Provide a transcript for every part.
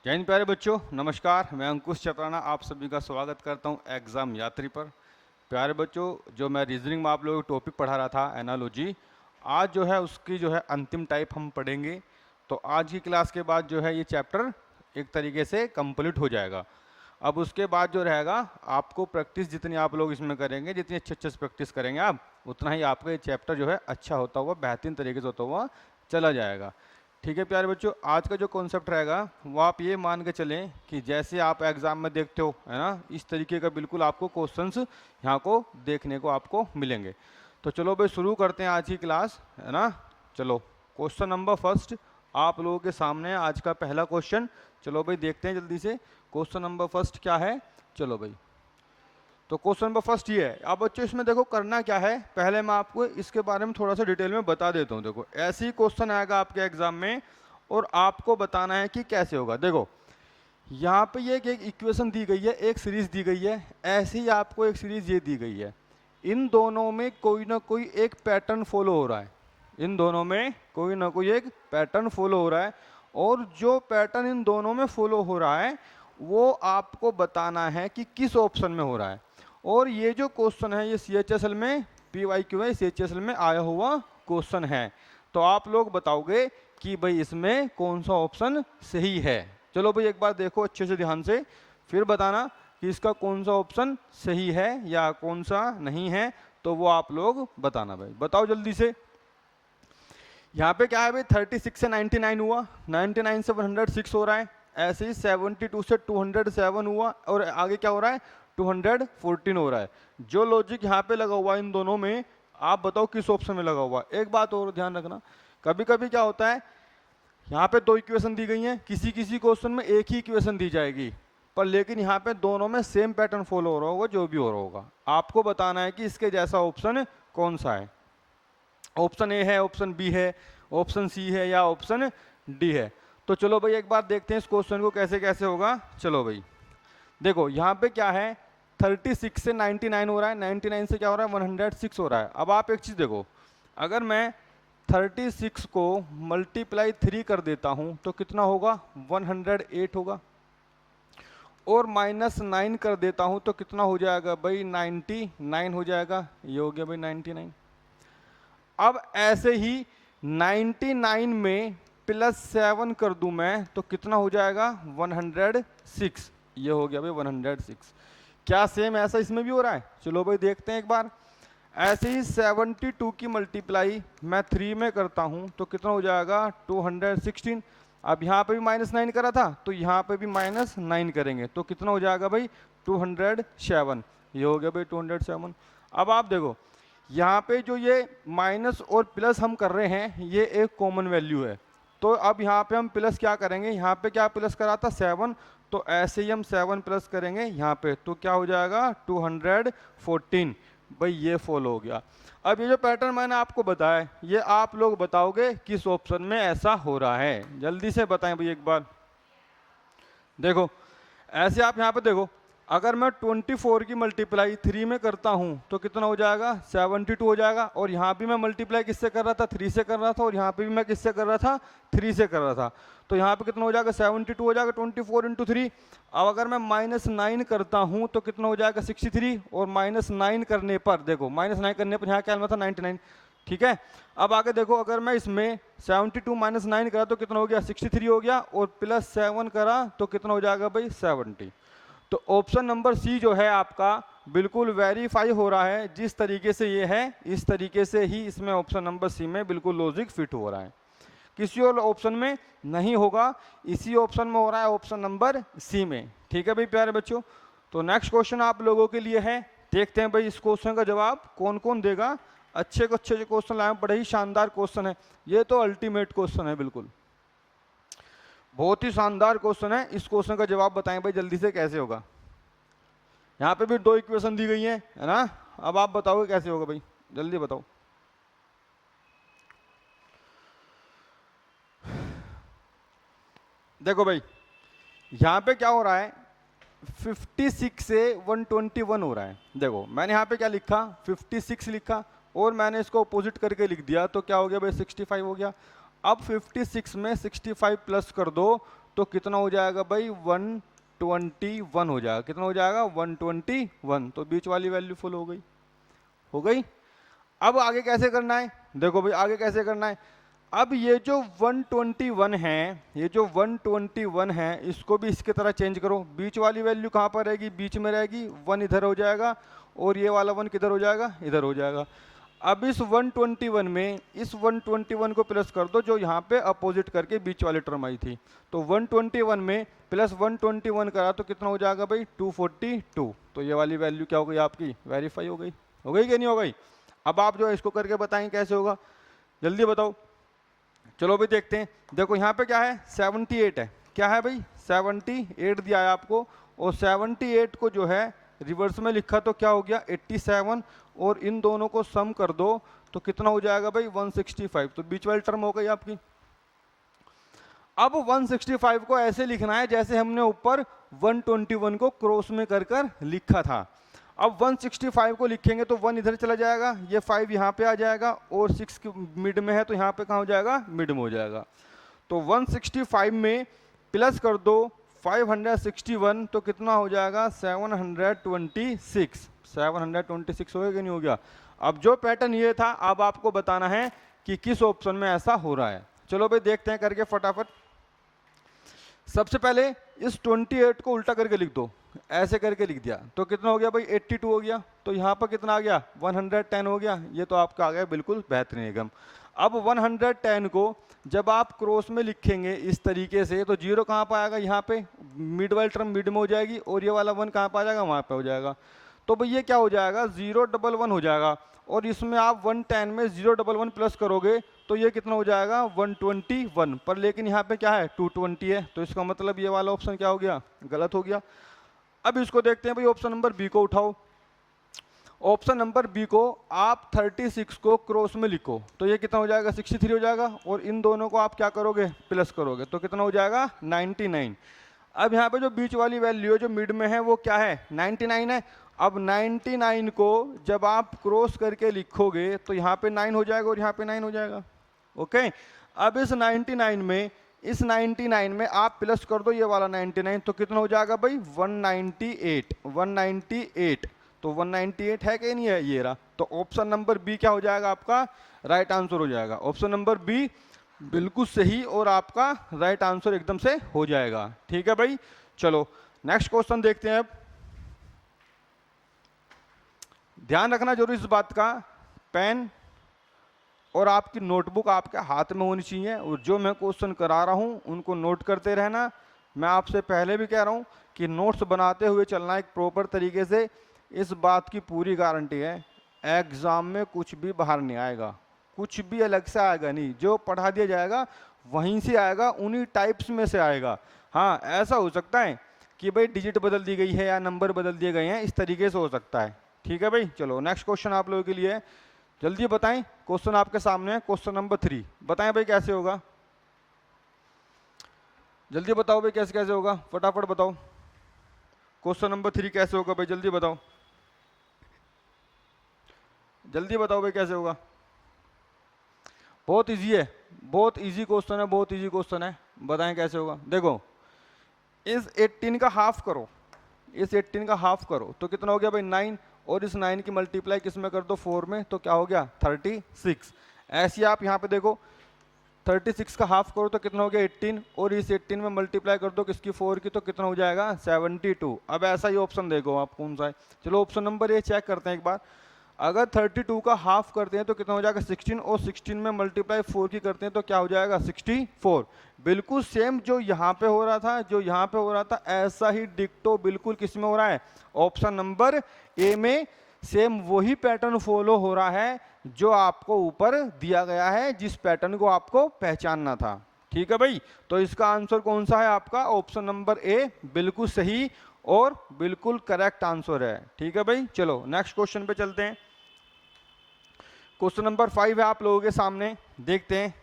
जय हिंद प्यारे बच्चों, नमस्कार। मैं अंकुश चपराना आप सभी का स्वागत करता हूं एग्ज़ाम यात्री पर। प्यारे बच्चों, जो मैं रीजनिंग में आप लोगों को टॉपिक पढ़ा रहा था एनालॉजी, आज जो है उसकी जो है अंतिम टाइप हम पढ़ेंगे। तो आज की क्लास के बाद जो है ये चैप्टर एक तरीके से कंप्लीट हो जाएगा। अब उसके बाद जो रहेगा आपको प्रैक्टिस जितनी आप लोग इसमें करेंगे, जितनी अच्छे से प्रैक्टिस करेंगे आप, उतना ही आपका ये चैप्टर जो है अच्छा होता हुआ, बेहतरीन तरीके से होता हुआ चला जाएगा। ठीक है प्यारे बच्चों, आज का जो कॉन्सेप्ट रहेगा वो आप ये मान के चलें कि जैसे आप एग्जाम में देखते हो, है ना, इस तरीके का बिल्कुल आपको क्वेश्चंस यहाँ को देखने को आपको मिलेंगे। तो चलो भाई शुरू करते हैं आज की क्लास, है ना। चलो क्वेश्चन नंबर फर्स्ट आप लोगों के सामने आज का पहला क्वेश्चन। चलो भाई देखते हैं जल्दी से क्वेश्चन नंबर फर्स्ट क्या है। चलो भाई, तो क्वेश्चन नंबर फर्स्ट ये है। अब बच्चों इसमें देखो करना क्या है, पहले मैं आपको इसके बारे में थोड़ा सा डिटेल में बता देता हूँ। देखो ऐसे ही क्वेश्चन आएगा आपके एग्जाम में और आपको बताना है कि कैसे होगा। देखो यहाँ पे ये एक इक्वेशन दी गई है, एक सीरीज दी गई है, ऐसे ही आपको एक सीरीज ये दी गई है। इन दोनों में कोई ना कोई एक पैटर्न फॉलो हो रहा है, इन दोनों में कोई ना कोई एक पैटर्न फॉलो हो रहा है, और जो पैटर्न इन दोनों में फॉलो हो रहा है वो आपको बताना है कि किस ऑप्शन में हो रहा है। और ये जो क्वेश्चन है ये CHSL में PYQ है, CHSL में आया हुआ क्वेश्चन है। तो आप लोग बताओगे कि भाई इसमें कौन सा ऑप्शन सही है। चलो भाई एक बार देखो अच्छे से ध्यान से, फिर बताना कि इसका कौन सा ऑप्शन सही है या कौन सा नहीं है। तो वो आप लोग बताना भाई, बताओ जल्दी से। यहाँ पे क्या है भाई, 36 से 99 हुआ, 99 से 106 हो रहा है, ऐसे ही 72 से 207 हुआ, और आगे क्या हो रहा है 214 हो रहा है। जो लॉजिक यहाँ पे लगा हुआ है इन दोनों में, आप बताओ किस ऑप्शन में लगा हुआ है। एक बात और ध्यान रखना, कभी कभी क्या होता है यहाँ पे दो इक्वेशन दी गई हैं, किसी किसी क्वेश्चन में एक ही इक्वेशन दी जाएगी, पर लेकिन यहाँ पे दोनों में सेम पैटर्न फॉलो हो रहा होगा, जो भी हो रहा होगा। आपको बताना है कि इसके जैसा ऑप्शन कौन सा है। ऑप्शन ए है, ऑप्शन बी है, ऑप्शन सी है या ऑप्शन डी है। तो चलो भाई एक बार देखते हैं इस क्वेश्चन को कैसे कैसे होगा। चलो भाई देखो यहाँ पे क्या है, 36 से 99 हो रहा है, 99 से क्या हो रहा है 106 हो रहा है। अब आप एक चीज़ देखो, अगर मैं 36 को मल्टीप्लाई 3 कर देता हूँ तो कितना होगा 108 होगा, और -9 कर देता हूँ तो कितना हो जाएगा भाई 99 हो जाएगा। ये हो गया भाई 99। अब ऐसे ही 99 में +7 कर दूं मैं तो कितना हो जाएगा 106। ये हो गया भाई 106। क्या सेम ऐसा इसमें भी हो रहा है? चलो भाई देखते हैं एक बार। ऐसे ही 72 की मल्टीप्लाई मैं 3 में करता हूं तो कितना हो जाएगा 216। अब यहाँ पे भी -9 करा था तो यहाँ पे भी -9 करेंगे तो कितना हो जाएगा भाई 207। ये हो गया भाई 207। अब आप देखो यहाँ पे जो ये माइनस और प्लस हम कर रहे हैं ये एक कॉमन वैल्यू है, तो अब यहाँ पे हम प्लस क्या करेंगे, यहाँ पे क्या प्लस करा था 7, तो ऐसे ही हम 7 प्लस करेंगे यहाँ पे तो क्या हो जाएगा 214। भाई ये फॉलो हो गया। अब ये जो पैटर्न मैंने आपको बताया ये आप लोग बताओगे किस ऑप्शन में ऐसा हो रहा है। जल्दी से बताएं भाई एक बार। देखो ऐसे आप यहाँ पे देखो, अगर मैं 24 की मल्टीप्लाई 3 में करता हूँ तो कितना हो जाएगा 72 हो जाएगा, और यहाँ भी मैं मल्टीप्लाई किससे कर रहा था 3 से कर रहा था, और यहाँ पे भी मैं किससे कर रहा था 3 से कर रहा था, तो यहाँ पे कितना हो जाएगा 72 हो जाएगा 24 × 3। अब अगर मैं -9 करता हूँ तो कितना हो जाएगा 63, और -9 करने पर देखो -9 करने पर यहाँ क्या आना था 99। ठीक है, अब आगे देखो अगर मैं इसमें 72 - 9 करा तो कितना हो गया 63 हो गया, और +7 करा तो कितना हो जाएगा भाई 70। तो ऑप्शन नंबर सी जो है आपका बिल्कुल वेरीफाई हो रहा है। जिस तरीके से ये है इस तरीके से ही इसमें ऑप्शन नंबर सी में बिल्कुल लॉजिक फिट हो रहा है, किसी और ऑप्शन में नहीं होगा, इसी ऑप्शन में हो रहा है, ऑप्शन नंबर सी में। ठीक है भाई प्यारे बच्चों, तो नेक्स्ट क्वेश्चन आप लोगों के लिए है, देखते हैं भाई इस क्वेश्चन का जवाब कौन कौन देगा। अच्छे को अच्छे जो क्वेश्चन लाए, बड़े ही शानदार क्वेश्चन है, ये तो अल्टीमेट क्वेश्चन है, बिल्कुल बहुत ही शानदार क्वेश्चन है। इस क्वेश्चन का जवाब बताएं भाई जल्दी से कैसे होगा। यहाँ पे भी दो इक्वेशन दी गई हैं, है ना। अब आप बताओगे कैसे होगा भाई, जल्दी बताओ। देखो भाई यहाँ पे क्या हो रहा है 56 से 121 हो रहा है। देखो मैंने यहाँ पे क्या लिखा 56 लिखा, और मैंने इसको अपोजिट करके लिख दिया तो क्या हो गया भाई 65 हो गया। अब 56 में 65 प्लस कर दो तो कितना हो जाएगा भाई 121 हो जाएगा। कितना हो जाएगा 121। तो बीच वाली वैल्यू फुल हो गई, हो गई। अब आगे कैसे करना है, देखो भाई आगे कैसे करना है। अब ये जो 121 है, ये जो 121 है इसको भी इसकी तरह चेंज करो। बीच वाली वैल्यू कहाँ पर रहेगी, बीच में रहेगी, 1 इधर हो जाएगा और ये वाला 1 किधर हो जाएगा, इधर हो जाएगा। अब इस 121 में इस 121 को प्लस कर दो जो यहाँ पे अपोजिट करके बीच वाली टर्म आई थी। तो 121 में प्लस 121 करा तो कितना हो जाएगा भाई 242। तो ये वाली वैल्यू क्या हो गई आपकी, वेरीफाई हो गई। हो गई कि नहीं हो गई। अब आप जो है इसको करके बताएं कैसे होगा, जल्दी बताओ। चलो भाई देखते हैं। देखो यहाँ पे क्या है 78 है, क्या है भाई 78 दिया है आपको, और 78 को जो है रिवर्स में लिखा तो क्या हो गया 87, और इन दोनों को सम कर दो तो कितना हो जाएगा भाई 165। तो बीच वाली टर्म हो गई आपकी। अब 165 को ऐसे लिखना है जैसे हमने ऊपर 121 को क्रॉस में कर कर लिखा था। अब 165 को लिखेंगे तो 1 इधर चला जाएगा, ये 5 यहाँ पे आ जाएगा, और 6 मिड में है तो यहाँ पे कहाँ हो जाएगा, मिड में हो जाएगा। तो 165 में प्लस कर दो 561 तो कितना हो जाएगा 726। 726 हो गया कि नहीं हो गया। अब जो पैटर्न ये था, अब आपको बताना है कि किस ऑप्शन में ऐसा हो रहा है। चलो भाई देखते हैं करके फटाफट। सबसे पहले इस 28 को उल्टा करके लिख दो, ऐसे करके लिख दिया तो कितना हो गया भाई 82 हो गया। तो यहाँ पर कितना आ गया 110 हो गया। ये तो आपका आ गया बिल्कुल बेहतरीन एकदम। अब 110 को जब आप क्रॉस में लिखेंगे इस तरीके से तो जीरो कहाँ पर आएगा, यहाँ पे मिड वाली टर्म मिड में हो जाएगी, और ये वाला 1 कहाँ पर आ जाएगा, वहाँ पे हो जाएगा। तो भाई ये क्या हो जाएगा 011 हो जाएगा, और इसमें आप 110 में 011 प्लस करोगे तो ये कितना हो जाएगा 121 पर, लेकिन यहाँ पे क्या है 220 है। तो इसका मतलब ये वाला ऑप्शन क्या हो गया, गलत हो गया। अब इसको देखते हैं भाई, ऑप्शन नंबर बी को उठाओ। ऑप्शन नंबर बी को आप 36 को क्रॉस में लिखो तो ये कितना हो जाएगा 63 हो जाएगा, और इन दोनों को आप क्या करोगे प्लस करोगे तो कितना हो जाएगा 99। अब यहाँ पे जो बीच वाली वैल्यू है जो मिड में है वो क्या है 99 है। अब 99 को जब आप क्रॉस करके लिखोगे तो यहाँ पे 9 हो जाएगा और यहाँ पे 9 हो जाएगा। ओके, अब इस 99 में आप प्लस कर दो ये वाला 99 तो कितना हो जाएगा भाई 198। तो 198 है कि नहीं है, ये रहा। तो ऑप्शन नंबर बी क्या हो जाएगा आपका राइट आंसर हो जाएगा। ऑप्शन नंबर बी बिल्कुल सही और आपका राइट आंसर एकदम से हो जाएगा। ठीक है भाई, चलो नेक्स्ट क्वेश्चन देखते हैं। अब ध्यान रखना जरूर इस बात का, पेन और आपकी नोटबुक आपके हाथ में होनी चाहिए, और जो मैं क्वेश्चन करा रहा हूं उनको नोट करते रहना। मैं आपसे पहले भी कह रहा हूं कि नोट्स बनाते हुए चलना एक प्रॉपर तरीके से। इस बात की पूरी गारंटी है एग्जाम में कुछ भी बाहर नहीं आएगा, कुछ भी अलग से आएगा नहीं। जो पढ़ा दिया जाएगा वहीं से आएगा, उन्हीं टाइप्स में से आएगा। हाँ, ऐसा हो सकता है कि भाई डिजिट बदल दी गई है या नंबर बदल दिए गए हैं, इस तरीके से हो सकता है। ठीक है भाई, चलो नेक्स्ट क्वेश्चन आप लोगों के लिए है, जल्दी बताएं। क्वेश्चन आपके सामने है, क्वेश्चन नंबर 3। बताएं भाई कैसे होगा, जल्दी बताओ भाई कैसे कैसे होगा, फटाफट बताओ। क्वेश्चन नंबर 3 कैसे होगा भाई, जल्दी बताओ, जल्दी बताओ भाई कैसे होगा। बहुत इजी है, बहुत इजी क्वेश्चन है, बहुत इजी क्वेश्चन है। बताएं कैसे होगा। देखो इस 18 का हाफ करो, इस 18 का हाफ करो तो कितना हो गया भाई 9, और इस 9 की मल्टीप्लाई किस में कर दो 4 में तो क्या हो गया 36। ऐसे आप यहाँ पे देखो 36 का हाफ करो तो कितना हो गया 18, और इस 18 में मल्टीप्लाई कर दो किसकी 4 की तो कितना हो जाएगा 72। अब ऐसा ही ऑप्शन देखो आप कौन सा है। चलो ऑप्शन नंबर ये चेक करते हैं एक बार। अगर 32 का हाफ करते हैं तो कितना हो जाएगा 16, और 16 में मल्टीप्लाई 4 की करते हैं तो क्या हो जाएगा 64। बिल्कुल सेम जो यहाँ पे हो रहा था, जो यहाँ पे हो रहा था, ऐसा ही डिक्टो बिल्कुल किस में हो रहा है ऑप्शन नंबर ए में। सेम वही पैटर्न फॉलो हो रहा है जो आपको ऊपर दिया गया है, जिस पैटर्न को आपको पहचानना था। ठीक है भाई, तो इसका आंसर कौन सा है आपका ऑप्शन नंबर ए, बिल्कुल सही और बिल्कुल करेक्ट आंसर है। ठीक है भाई, चलो नेक्स्ट क्वेश्चन पे चलते हैं। क्वेश्चन नंबर 5 है आप लोगों के सामने, देखते हैं।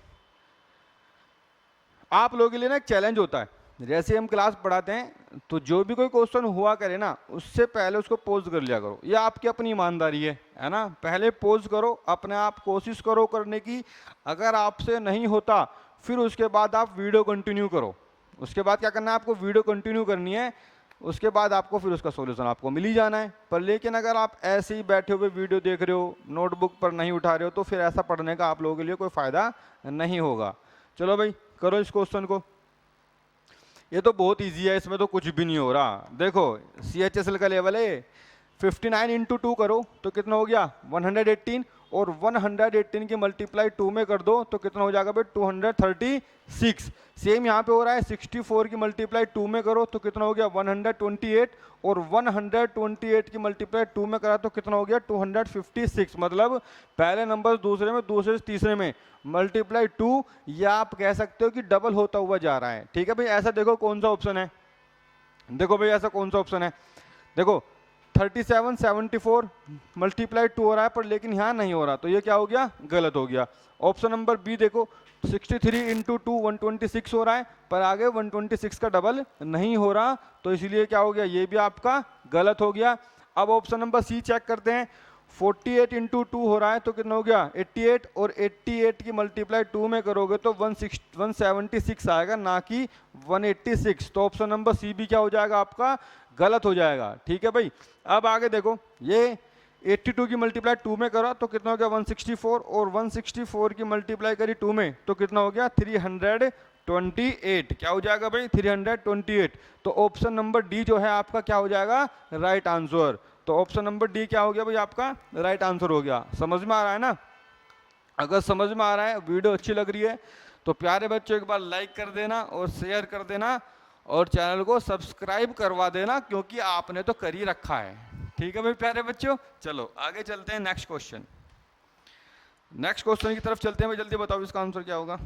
आप लोगों के लिए ना एक चैलेंज होता है, जैसे हम क्लास पढ़ाते हैं तो जो भी कोई क्वेश्चन हुआ करे ना उससे पहले उसको पोज कर लिया करो। ये आपकी अपनी ईमानदारी है ना। पहले पोज करो, अपने आप कोशिश करो करने की। अगर आपसे नहीं होता फिर उसके बाद आप वीडियो कंटिन्यू करो, उसके बाद क्या करना है आपको, वीडियो कंटिन्यू करनी है, उसके बाद आपको फिर उसका सॉल्यूशन आपको मिल ही जाना है। पर लेकिन अगर आप ऐसे ही बैठे हुए वीडियो देख रहे हो, नोटबुक पर नहीं उठा रहे हो, तो फिर ऐसा पढ़ने का आप लोगों के लिए कोई फ़ायदा नहीं होगा। चलो भाई करो इस क्वेश्चन को। ये तो बहुत ईजी है, इसमें तो कुछ भी नहीं हो रहा। देखो CHSL का लेवल है 59 इंटू 2 करो तो कितना हो गया 118, और 118 की मल्टीप्लाई 2 में कर दो तो कितना हो जाएगा भाई 236। सेम यहाँ पे हो रहा है 64 की मल्टीप्लाई 2 में करो तो कितना हो गया 128, और 128 की मल्टीप्लाई 2 में करा तो कितना हो गया 256। मतलब पहले नंबर दूसरे में, दूसरे से तीसरे में मल्टीप्लाई 2, या आप कह सकते हो कि डबल होता हुआ जा रहा है। ठीक है भाई, ऐसा देखो कौन सा ऑप्शन है, देखो भाई ऐसा कौन सा ऑप्शन है, देखो 37 74 मल्टीप्लाई 2 हो रहा है, पर लेकिन यहाँ नहीं हो रहा, तो ये क्या हो गया, गलत हो गया। ऑप्शन नंबर बी देखो 63 इंटू 2 126 हो रहा है, पर आगे 126 का डबल नहीं हो रहा, तो इसलिए क्या हो गया, ये भी आपका गलत हो गया। अब ऑप्शन नंबर सी चेक करते हैं, 48 इंटू 2 हो रहा है तो कितना हो गया 88, और 88 की मल्टीप्लाई 2 में करोगे तो 176 आएगा, ना कि 186। तो ऑप्शन नंबर सी भी क्या हो जाएगा आपका, गलत हो जाएगा। ठीक है भाई, अब आगे देखो, ये 82 की मल्टीप्लाई 2 में करो तो कितना हो गया 164, और 164 की मल्टीप्लाई करी 2 में तो कितना हो गया 328। क्या हो जाएगा भाई 328। तो ऑप्शन नंबर डी जो है आपका क्या हो जाएगा, राइट आंसर। तो ऑप्शन नंबर डी क्या हो गया भाई आपका, राइट आंसर हो गया। समझ में आ रहा है ना? अगर समझ में आ रहा है, वीडियो अच्छी लग रही है, तो प्यारे बच्चों एक बार लाइक कर देना और शेयर कर देना, और चैनल को सब्सक्राइब करवा देना, क्योंकि आपने तो कर ही रखा है। ठीक है भाई प्यारे बच्चों, चलो आगे चलते हैं नेक्स्ट क्वेश्चन। नेक्स्ट क्वेश्चन की तरफ चलते हैं भाई, जल्दी बताओ इसका आंसर क्या होगा।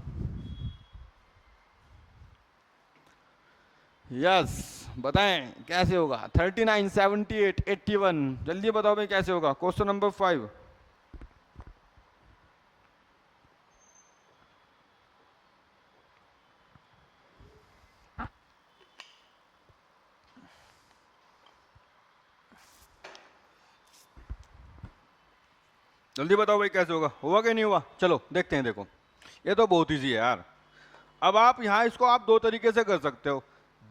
यस बताएं कैसे होगा, 39 78 81, जल्दी बताओ भाई कैसे होगा। क्वेश्चन नंबर 5, जल्दी बताओ भाई कैसे होगा, हुआ कि नहीं हुआ। चलो देखते हैं। देखो ये तो बहुत इजी है यार। अब आप यहाँ इसको आप दो तरीके से कर सकते हो।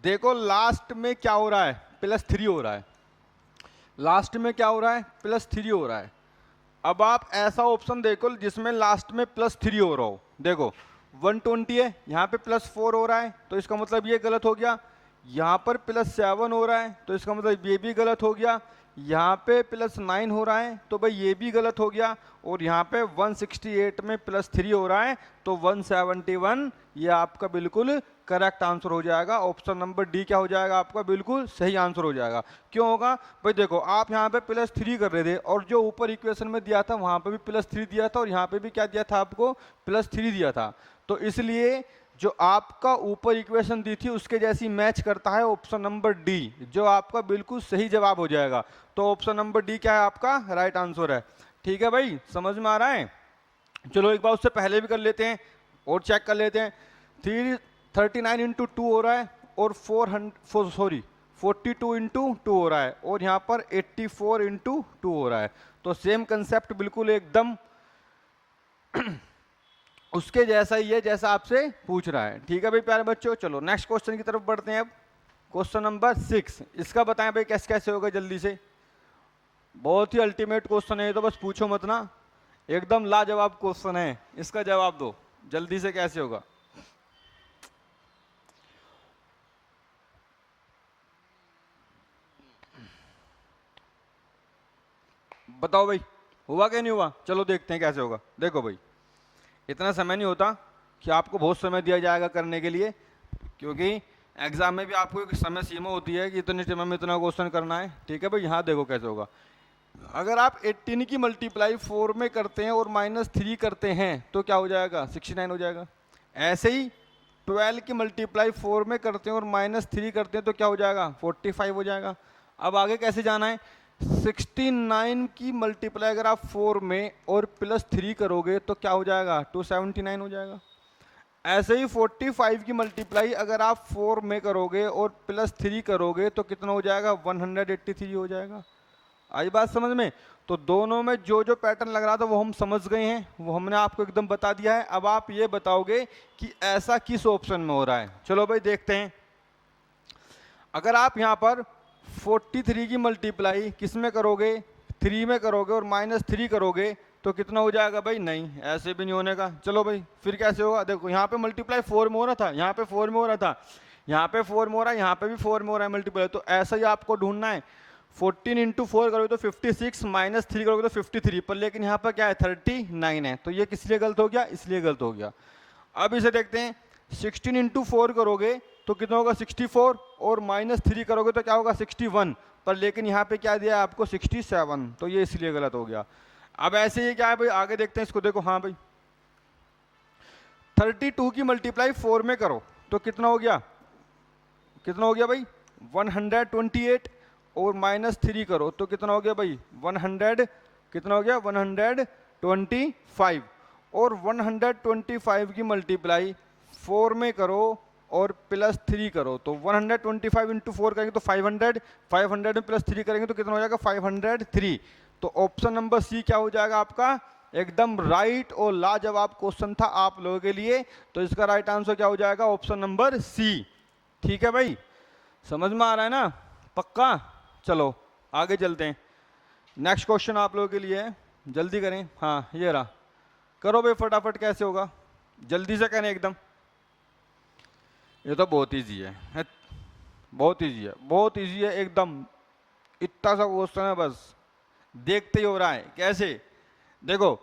देखो लास्ट में क्या हो रहा है, +3 हो रहा है, लास्ट में क्या हो रहा है, +3 हो रहा है। अब आप ऐसा ऑप्शन देखो जिसमें लास्ट में +3 हो रहा हो। देखो 120 है, यहाँ पे +4 हो रहा है, तो इसका मतलब ये गलत हो गया। यहाँ पर +7 हो रहा है, तो इसका मतलब ये भी गलत हो गया। यहाँ पे +9 हो रहा है, तो भाई ये भी गलत हो गया। और यहाँ पे 168 में +3 हो रहा है, तो 171 ये आपका बिल्कुल करेक्ट आंसर हो जाएगा। ऑप्शन नंबर डी क्या हो जाएगा आपका, बिल्कुल सही आंसर हो जाएगा। क्यों होगा भाई, देखो आप यहाँ पे +3 कर रहे थे, और जो ऊपर इक्वेशन में दिया था वहाँ पे भी +3 दिया था, और यहाँ पे भी क्या दिया था आपको, +3 दिया था। तो इसलिए जो आपका ऊपर इक्वेशन दी थी उसके जैसी मैच करता है ऑप्शन नंबर डी, जो आपका बिल्कुल सही जवाब हो जाएगा। तो ऑप्शन नंबर डी क्या है आपका, राइट आंसर है। ठीक है भाई, समझ में आ रहा है। चलो एक बार उससे पहले भी कर लेते हैं और चेक कर लेते हैं। 39 इंटू 2 हो रहा है, और 42 इंटू 2 हो रहा है, और यहाँ पर 84 इंटू 2 हो रहा है। तो सेम कंसेप्ट बिल्कुल एकदम उसके जैसा ही है जैसा आपसे पूछ रहा है। ठीक है भाई प्यारे बच्चों, चलो नेक्स्ट क्वेश्चन की तरफ बढ़ते हैं। अब क्वेश्चन नंबर 6, इसका बताएं भाई कैसे कैसे होगा जल्दी से। बहुत ही अल्टीमेट क्वेश्चन है, तो बस पूछो मत ना, एकदम लाजवाब क्वेश्चन है, इसका जवाब दो जल्दी से कैसे होगा। बताओ भाई हुआ कि नहीं हुआ, चलो देखते हैं कैसे होगा। देखो भाई इतना समय नहीं होता कि आपको बहुत समय दिया जाएगा करने के लिए, क्योंकि एग्जाम में भी आपको एक समय सीमा होती है कि इतने समय में इतना क्वेश्चन करना है। ठीक है भाई, यहाँ देखो कैसे होगा। अगर आप 18 की मल्टीप्लाई 4 में करते हैं और -3 करते हैं तो क्या हो जाएगा 69 हो जाएगा। ऐसे ही 12 की मल्टीप्लाई 4 में करते हैं और -3 करते हैं तो क्या हो जाएगा 45 हो जाएगा। अब आगे कैसे जाना है, 69 की मल्टीप्लाई अगर आप 4 में और +3 करोगे तो क्या हो जाएगा 279 हो जाएगा। ऐसे ही 45 की मल्टीप्लाई अगर आप 4 में करोगे और +3 करोगे तो कितना हो जाएगा 183 हो जाएगा। आई बात समझ में? तो दोनों में जो जो पैटर्न लग रहा था वो हम समझ गए हैं, वो हमने आपको एकदम बता दिया है। अब आप ये बताओगे कि ऐसा किस ऑप्शन में हो रहा है। चलो भाई देखते हैं। अगर आप यहाँ पर 43 की मल्टीप्लाई किस में करोगे, 3 में करोगे और -3 करोगे तो कितना हो जाएगा भाई? नहीं, ऐसे भी नहीं होने का। चलो भाई फिर कैसे होगा? देखो यहाँ पे मल्टीप्लाई 4 में हो रहा था, यहाँ पे 4 में हो रहा था, यहाँ पे 4 में हो रहा है, यहाँ पे भी 4 में हो रहा है मल्टीप्लाई। तो ऐसा ही आपको ढूंढना है। 14 इंटू 4 करोगे तो 56, -3 करोगे तो 53, पर लेकिन यहाँ पर क्या है? 39 है। तो ये किस लिए गलत हो गया? इसलिए गलत हो गया। अब इसे देखते हैं। 16 इंटू 4 करोगे तो कितना होगा? 64, और -3 करोगे तो क्या होगा? 61, पर लेकिन यहाँ पे क्या दिया है आपको? 67, तो ये इसलिए गलत हो गया। अब ऐसे ही क्या है भाई, आगे देखते हैं इसको। देखो हाँ भाई, 32 की मल्टीप्लाई 4 में करो तो कितना हो गया? कितना हो गया भाई? 128, और -3 करो तो कितना हो गया भाई? 100, कितना हो गया? 125, और 125 की मल्टीप्लाई 4 में करो और +3 करो तो 125 इंटू 4 करेंगे तो 500, 500 में +3 करेंगे तो कितना हो जाएगा? 503। तो ऑप्शन नंबर सी क्या हो जाएगा आपका? एकदम राइट और लाजवाब क्वेश्चन था आप लोगों के लिए। तो इसका राइट आंसर क्या हो जाएगा? Option number C. ठीक है भाई, समझ में आ रहा है ना? पक्का? चलो आगे चलते हैं। नेक्स्ट क्वेश्चन आप लोगों के लिए है, जल्दी करें। हाँ ये रहा, करो भाई फटाफट। कैसे होगा? जल्दी से करें एकदम। ये तो बहुत इजी है, बहुत इजी है, बहुत इजी है एकदम। इतना सा क्वेश्चन है, बस देखते ही हो रहा है। कैसे? देखो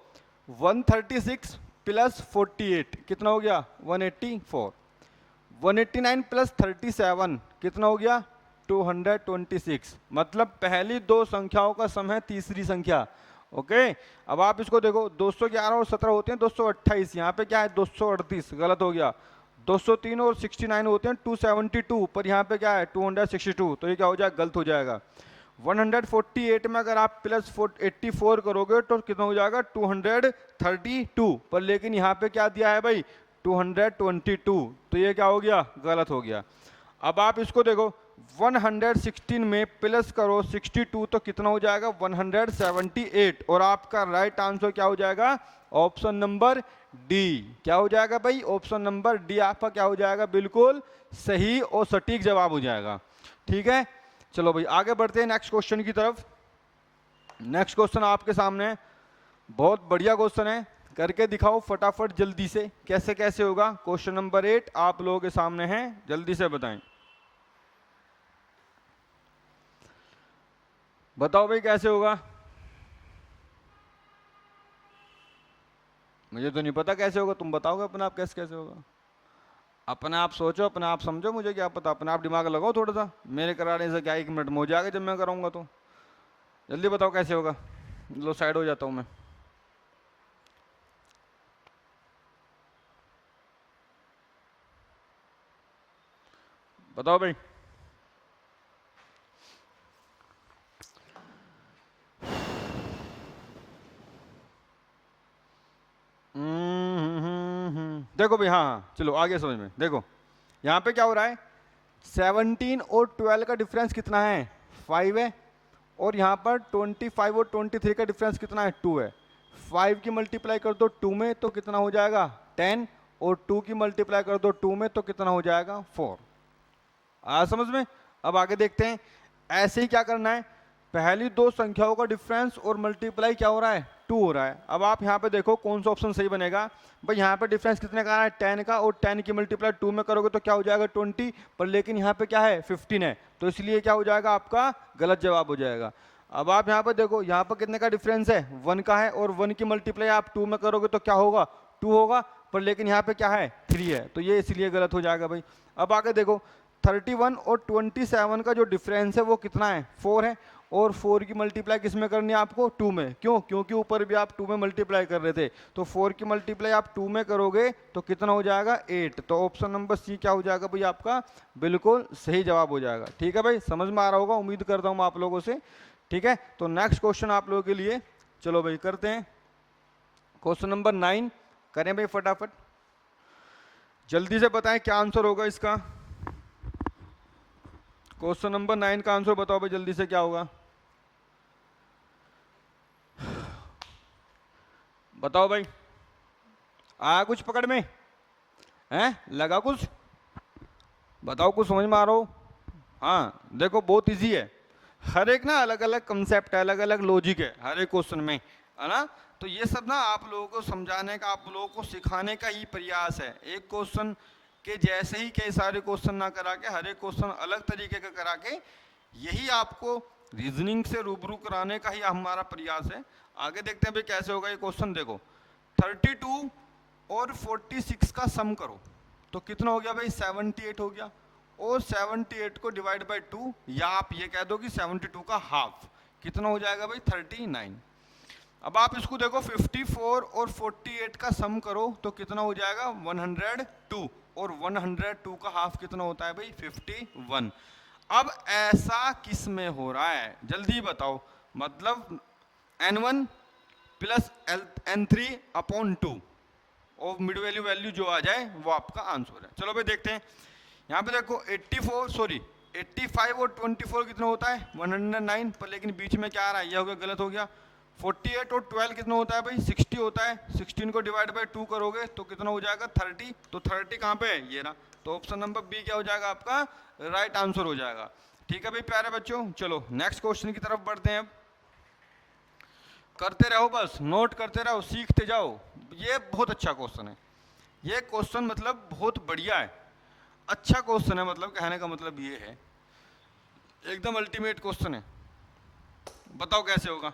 136 + 48 कितना हो गया? 184। 189 + 37 कितना हो गया? 226। मतलब पहली दो संख्याओं का सम है तीसरी संख्या। ओके, अब आप इसको देखो, 211 और 17 होते हैं 228, यहाँ पे क्या है? 238, गलत हो गया। 203 और 69 होते हैं 272, पर यहाँ पे क्या है? 262, तो ये क्या हो जाएगा? गलत हो जाएगा। 148 में अगर आप +84 करोगे तो कितना हो जाएगा? 232, पर लेकिन यहाँ पे क्या दिया है भाई? 222, तो ये क्या हो गया? गलत हो गया। अब आप इसको देखो, 116 में प्लस करो 62 तो कितना हो जाएगा? 178, और आपका राइट आंसर क्या हो जाएगा? Option number D. क्या हो जाएगा भाई? ऑप्शन नंबर डी आपका क्या हो जाएगा? बिल्कुल सही और सटीक जवाब हो जाएगा। ठीक है, चलो भाई आगे बढ़ते हैं नेक्स्ट क्वेश्चन की तरफ। नेक्स्ट क्वेश्चन आपके सामने है, बहुत बढ़िया क्वेश्चन है, करके दिखाओ फटाफट जल्दी से। कैसे कैसे होगा? क्वेश्चन नंबर 8 आप लोगों के सामने है, जल्दी से बताएं। बताओ भाई कैसे होगा? मुझे तो नहीं पता कैसे होगा, तुम बताओगे अपने आप कैसे कैसे होगा। अपने आप सोचो, अपने आप समझो, मुझे क्या पता। अपने आप दिमाग लगाओ थोड़ा सा। मेरे कराने से क्या 1 मिनट में हो जाएगा जब मैं कराऊंगा तो। जल्दी बताओ कैसे होगा। लो साइड हो जाता हूं मैं। बताओ भाई। देखो भाई, हाँ हाँ चलो आगे समझ में। देखो यहाँ पे क्या हो रहा है? 17 और 12 का डिफरेंस कितना है? 5 है। और यहाँ पर 25 और 23 का डिफरेंस कितना है? 2 है। 5 की मल्टीप्लाई कर दो 2 में तो कितना हो जाएगा? 10, और 2 की मल्टीप्लाई कर दो 2 में तो कितना हो जाएगा? 4। आ समझ में? अब आगे देखते हैं। ऐसे ही क्या करना है, पहली दो संख्याओं का डिफरेंस और मल्टीप्लाई क्या हो रहा है? 2 हो रहा है। अब आप यहाँ पे देखो कौन सा ऑप्शन सही बनेगा। भाई यहाँ पे डिफरेंस कितने का है? 10 का, और 10 की मल्टीप्लाई 2 में करोगे तो क्या हो जाएगा? 20, पर लेकिन यहाँ पे क्या है? 15 है, तो इसलिए क्या हो जाएगा? आपका गलत जवाब हो जाएगा। अब आप यहाँ पे देखो, यहाँ पर कितने का डिफरेंस है? 1 का है, और 1 की मल्टीप्लाई आप 2 में करोगे तो क्या होगा? 2 होगा, पर लेकिन यहाँ पे क्या है? 3 है, तो ये इसलिए गलत हो जाएगा भाई। अब आगे देखो, 31 और 27 का जो डिफरेंस है वो कितना है? 4 है, और 4 की मल्टीप्लाई किस में करनी है आपको? 2 में। क्यों? क्योंकि ऊपर भी आप 2 में मल्टीप्लाई कर रहे थे, तो 4 की मल्टीप्लाई आप 2 में करोगे तो कितना हो जाएगा? 8। तो ऑप्शन नंबर सी क्या हो जाएगा भाई आपका? बिल्कुल सही जवाब हो जाएगा। ठीक है भाई, समझ में आ रहा होगा उम्मीद करता हूँ आप लोगों से। ठीक है, तो नेक्स्ट क्वेश्चन आप लोगों के लिए, चलो भाई करते हैं। क्वेश्चन नंबर 9 करें भाई फटाफट, जल्दी से बताएं क्या आंसर होगा इसका। क्वेश्चन नंबर 9 का आंसर बताओ भाई जल्दी से, क्या होगा? बताओ भाई, आया कुछ पकड़ में? हैं, लगा कुछ? बताओ कुछ समझ में आ रहा हो? हाँ देखो, बहुत इजी है। हर एक ना अलग अलग कंसेप्ट है, अलग अलग लॉजिक है हर एक क्वेश्चन में, है ना। तो ये सब ना आप लोगों को समझाने का, आप लोगों को सिखाने का ही प्रयास है। एक क्वेश्चन के जैसे ही कई सारे क्वेश्चन ना करा के, हर एक क्वेश्चन अलग तरीके का करा के, यही आपको रीजनिंग से रूबरू कराने का ही हमारा प्रयास है। आगे देखते हैं भाई कैसे होगा ये क्वेश्चन। देखो 32 और 46 का सम करो तो कितना हो गया भाई? 78 हो गया। और 78 को डिवाइड बाय 2, या आप ये कह दो कि 72 का हाफ, कितना हो जाएगा भाई? 39। अब आप इसको देखो 54 और 48 का सम करो तो कितना हो जाएगा? 102। और 102 का हाफ कितना होता है भाई? 51। अब ऐसा किस में हो रहा है जल्दी बताओ? मतलब n1 प्लस n3 अपॉन 2 और मिड वैल्यू वैल्यू जो आ जाए वो आपका आंसर है। चलो भाई देखते हैं। यहाँ पे देखो 85 और 24 कितना होता है? 109 पर, लेकिन बीच में क्या आ रहा है? यह हो गया, गलत हो गया। 48 और 12 कितना होता है भाई? 60 होता है। 16 को डिवाइड बाय 2 करोगे तो कितना हो जाएगा? 30। तो 30 कहाँ पे है? ये रहा। तो ऑप्शन नंबर बी क्या हो जाएगा आपका? राइट आंसर हो जाएगा। ठीक है भाई प्यारे बच्चों, चलो नेक्स्ट क्वेश्चन की तरफ बढ़ते हैं। अब करते रहो, बस नोट करते रहो, सीखते जाओ। ये बहुत अच्छा क्वेश्चन है। ये क्वेश्चन मतलब बहुत बढ़िया है, अच्छा क्वेश्चन है। मतलब कहने का मतलब ये है, एकदम अल्टीमेट क्वेश्चन है। बताओ कैसे होगा?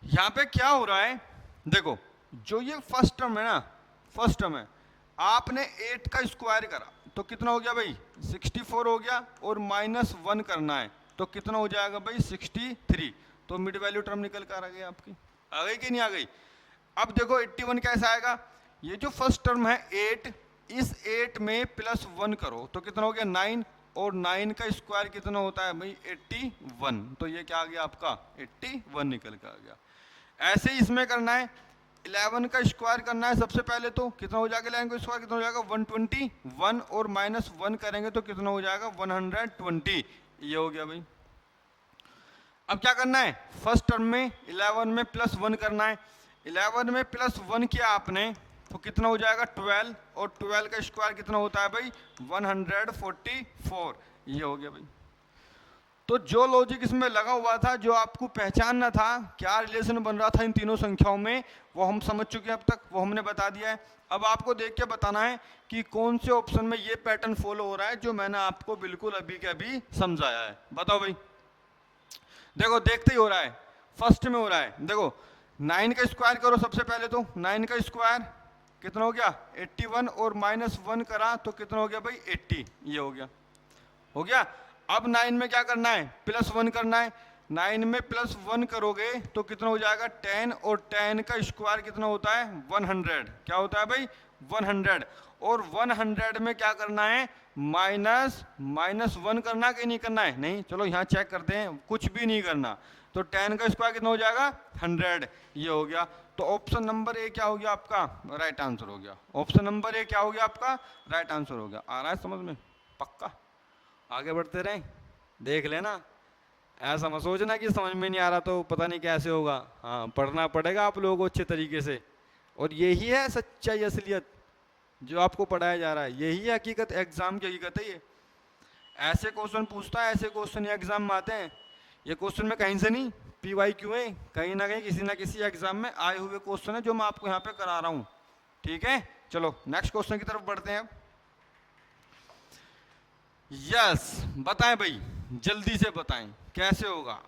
यहाँ पे क्या हो रहा है? देखो, जो ये फर्स्ट टर्म है ना, फर्स्ट टर्म है, आपने 8 का स्क्वायर करा तो कितना हो गया भाई? 64 हो गया। और -1 करना है तो कितना हो जाएगा भाई? 63। तो मिड वैल्यू टर्म निकल कर आ गई आपकी। आ गई कि नहीं आ गई? अब देखो 81 कैसे आएगा? ये जो फर्स्ट टर्म है 8, इस 8 में +1 करो तो कितना हो गया? 9। और 9 का स्क्वायर कितना होता है भाई? 81। तो ये क्या आ गया आपका? 81 निकल कर आ गया। ऐसे ही इसमें करना है, 11 का स्क्वायर करना है सबसे पहले। तो कितना हो जाएगा? 11 का स्क्वायर कितना हो जाएगा? 121। और -1 करेंगे तो कितना हो जाएगा? 120। ये हो गया भाई। अब क्या करना है? फर्स्ट टर्म में 11 में +1 करना है। 11 में +1 किया आपने तो कितना हो जाएगा? 12। और 12 का स्क्वायर कितना होता है भाई? 144। ये हो गया भाई। तो जो लॉजिक इसमें लगा हुआ था, जो आपको पहचानना था, क्या रिलेशन बन रहा था इन तीनों संख्याओं में, वो हम समझ चुके हैं अब तक, वो हमने बता दिया है। अब आपको देख के बताना है कि कौन से ऑप्शन में ये पैटर्न फॉलो हो रहा है जो मैंने आपको बिल्कुल अभी के अभी समझाया है। बताओ भाई। देखो देखते ही हो रहा है, फर्स्ट में हो रहा है। देखो 9 का स्क्वायर करो सबसे पहले। तो 9 का स्क्वायर कितना हो गया? 81। और -1 करा तो कितना हो गया भाई? 80। ये हो गया, हो गया। अब 9 में क्या करना है? +1 करना है। 9 में +1 करोगे तो कितना हो जाएगा? 10। और 10 का स्क्वायर कितना होता है? 100। क्या होता है भाई? 100। और 100 में क्या करना है? -1 करना कि नहीं करना है? नहीं, चलो यहाँ चेक करते हैं, कुछ भी नहीं करना। तो 10 का स्क्वायर कितना हो जाएगा? 100। ये हो गया। तो ऑप्शन नंबर ए क्या हो गया आपका? राइट आंसर हो गया। ऑप्शन नंबर ए क्या हो गया आपका? राइट आंसर हो गया। आ रहा है समझ में? पक्का? आगे बढ़ते रहें, देख लेना। ऐसा मत सोचना कि समझ में नहीं आ रहा तो पता नहीं कैसे होगा। हाँ, पढ़ना पड़ेगा आप लोगों को अच्छे तरीके से। और यही है सच्चाई, असलियत जो आपको पढ़ाया जा रहा है। यही हकीकत, एग्जाम की हकीकत है ये। ऐसे क्वेश्चन पूछता है, ऐसे क्वेश्चन एग्जाम में आते हैं। ये क्वेश्चन में कहीं से नहीं, PYQ है, कहीं ना कहीं किसी ना किसी एग्जाम में आए हुए क्वेश्चन है जो मैं आपको यहाँ पे करा रहा हूँ। ठीक है, चलो नेक्स्ट क्वेश्चन की तरफ बढ़ते हैं। यस, बताएं भाई, जल्दी से बताएं कैसे होगा।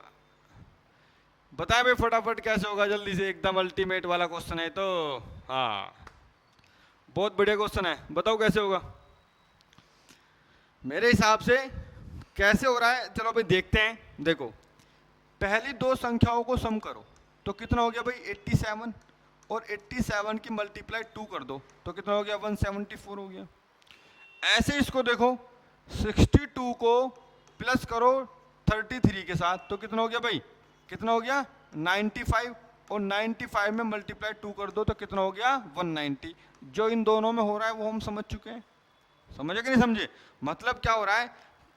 बताएं भाई फटाफट कैसे होगा, जल्दी से। एकदम अल्टीमेट वाला क्वेश्चन है तो। हाँ, बहुत बढ़िया क्वेश्चन है, बताओ कैसे होगा। मेरे हिसाब से कैसे हो रहा है, चलो भाई देखते हैं। देखो, पहली दो संख्याओं को सम करो तो कितना हो गया भाई? 87। और 87 की मल्टीप्लाई 2 कर दो तो कितना हो गया? 174 हो गया। ऐसे इसको देखो, 62 को प्लस करो 33 के साथ तो कितना हो गया भाई? कितना हो गया? 95। और 95 में मल्टीप्लाई 2 कर दो तो कितना हो गया? 190। जो इन दोनों में हो रहा है वो हम समझ चुके हैं। समझे कि नहीं समझे? मतलब क्या हो रहा है?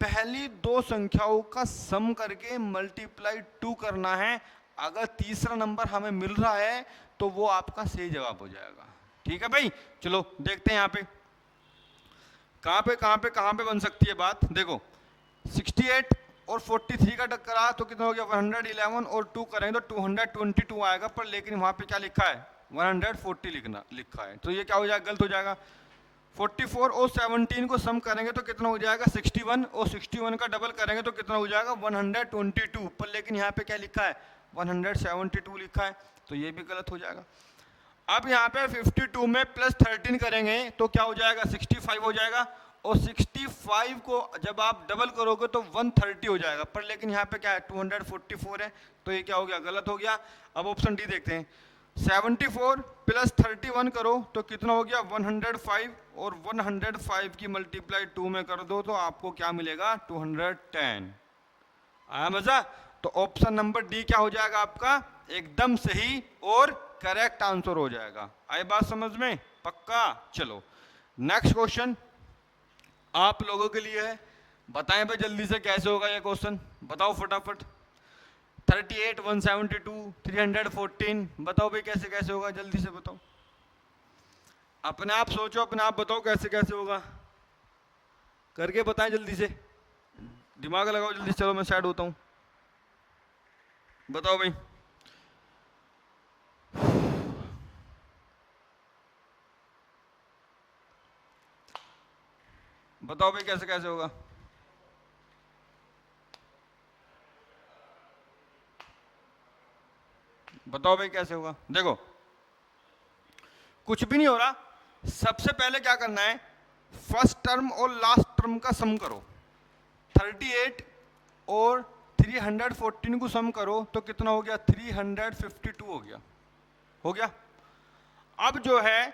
पहली दो संख्याओं का सम करके मल्टीप्लाई 2 करना है। अगर तीसरा नंबर हमें मिल रहा है तो वो आपका सही जवाब हो जाएगा। ठीक है भाई, चलो देखते हैं यहाँ पे कहाँ पे बन सकती है बात। देखो 68 और 43 का टक्करा तो कितना हो गया 111 और 2 करेंगे तो 222 आएगा, पर लेकिन वहां पे क्या लिखा है 140 लिखा है, तो ये क्या हो जाएगा, गलत हो जाएगा। 44 और 17 को सम करेंगे तो कितना हो जाएगा 61 और 61 का डबल करेंगे तो कितना हो जाएगा 122, पर लेकिन यहाँ पे क्या लिखा है 172 लिखा है, तो ये भी गलत हो जाएगा। अब यहाँ पे 52 में प्लस 13 करेंगे तो क्या हो जाएगा 65 हो जाएगा, और 65 को जब आप डबल करोगे तो 130 हो जाएगा, पर लेकिन यहाँ पे क्या है 244 है, तो ये क्या हो गया, गलत हो गया। अब ऑप्शन डी देखते हैं, 74 प्लस 31 करो तो कितना हो गया 105, और 105 की मल्टीप्लाई 2 में कर दो तो आपको क्या मिलेगा 210। आया मजा? तो ऑप्शन नंबर डी क्या हो जाएगा आपका एकदम सही और करेक्ट आंसर हो जाएगा। आई बात समझ में? पक्का? चलो नेक्स्ट क्वेश्चन आप लोगों के लिए है, बताएं भाई जल्दी से कैसे होगा ये क्वेश्चन, बताओ फटाफट। 38, 172, 314, बताओ भाई कैसे कैसे होगा, जल्दी से बताओ, अपने आप सोचो, अपने आप बताओ कैसे कैसे होगा, करके बताएं जल्दी से, दिमाग लगाओ जल्दी से। चलो मैं साइड होता हूं, बताओ भाई। बताओ भाई कैसे कैसे होगा। बताओ भाई कैसे होगा। देखो कुछ भी नहीं हो रहा, सबसे पहले क्या करना है, फर्स्ट टर्म और लास्ट टर्म का सम करो। 38 और 314 को सम करो तो कितना हो गया 352 हो गया, हो गया। अब जो है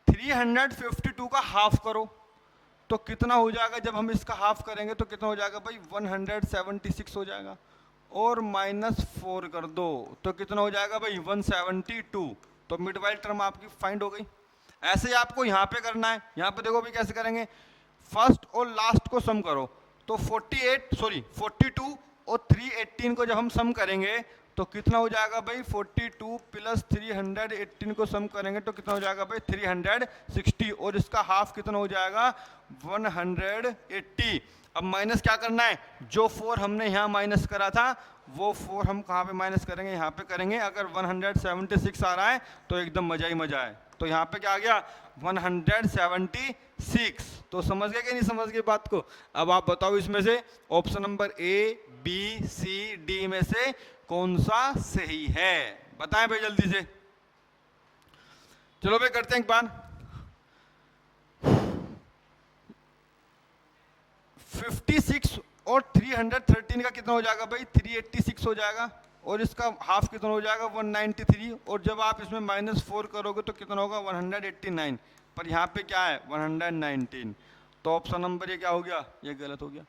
352 का हाफ करो तो कितना हो जाएगा, जब हम इसका हाफ करेंगे तो कितना हो जाएगा भाई 176 हो जाएगा, और -4 कर दो तो कितना हो जाएगा भाई 172, तो मिड वाइल टर्म आपकी फाइंड हो गई। ऐसे ही आपको यहाँ पे करना है, यहाँ पे देखो भाई कैसे करेंगे, फर्स्ट और लास्ट को सम करो तो 42 और 318 को जब हम सम करेंगे तो कितना हो जाएगा भाई 42 प्लस 318 को सम करेंगे तो कितना हो जाएगा भाई 360, और इसका हाफ कितना हो जाएगा 180। अब माइनस क्या करना है, जो 4 हमने यहाँ माइनस करा था वो 4 हम कहाँ पे माइनस करेंगे, यहाँ पे करेंगे। अगर 176 आ रहा है तो एकदम मजा ही मजा है, तो यहाँ पे क्या आ गया 176। तो समझ गए कि नहीं समझ गए बात को। अब आप बताओ इसमें से option number A B C D में से कौन सा सही है, बताएं भाई जल्दी से। चलो भाई करते हैं एक बार। 56 और 313 का कितना हो जाएगा भाई 386 हो जाएगा, और इसका हाफ कितना हो जाएगा 193, और जब आप इसमें -4 करोगे तो कितना होगा 189, पर यहाँ पे क्या है 119, तो ऑप्शन नंबर ये क्या हो गया, ये गलत हो गया।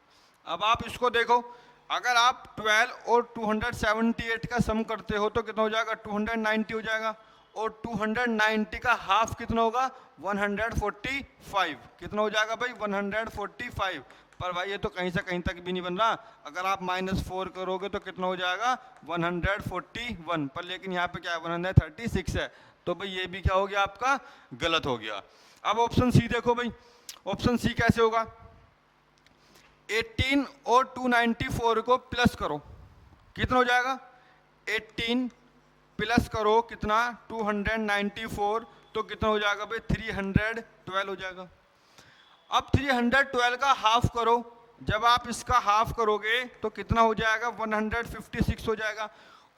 अब आप इसको देखो, अगर आप 12 और 278 का सम करते हो तो कितना हो जाएगा 290 हो जाएगा, और 290 का हाफ कितना होगा 145, कितना हो जाएगा भाई 145, पर भाई ये तो कहीं से कहीं तक भी नहीं बन रहा। अगर आप -4 करोगे तो कितना हो जाएगा 141, पर लेकिन यहाँ पे क्या है 136 है, तो भाई ये भी क्या हो गया आपका गलत हो गया। अब ऑप्शन सी देखो भाई, ऑप्शन सी कैसे होगा, 18 और 294 को प्लस करो, कितना हो जाएगा 18 प्लस करो कितना 294, तो कितना हो जाएगा भाई 312 हो जाएगा। अब 312 का हाफ करो, जब आप इसका हाफ करोगे तो कितना हो जाएगा 156 हो जाएगा,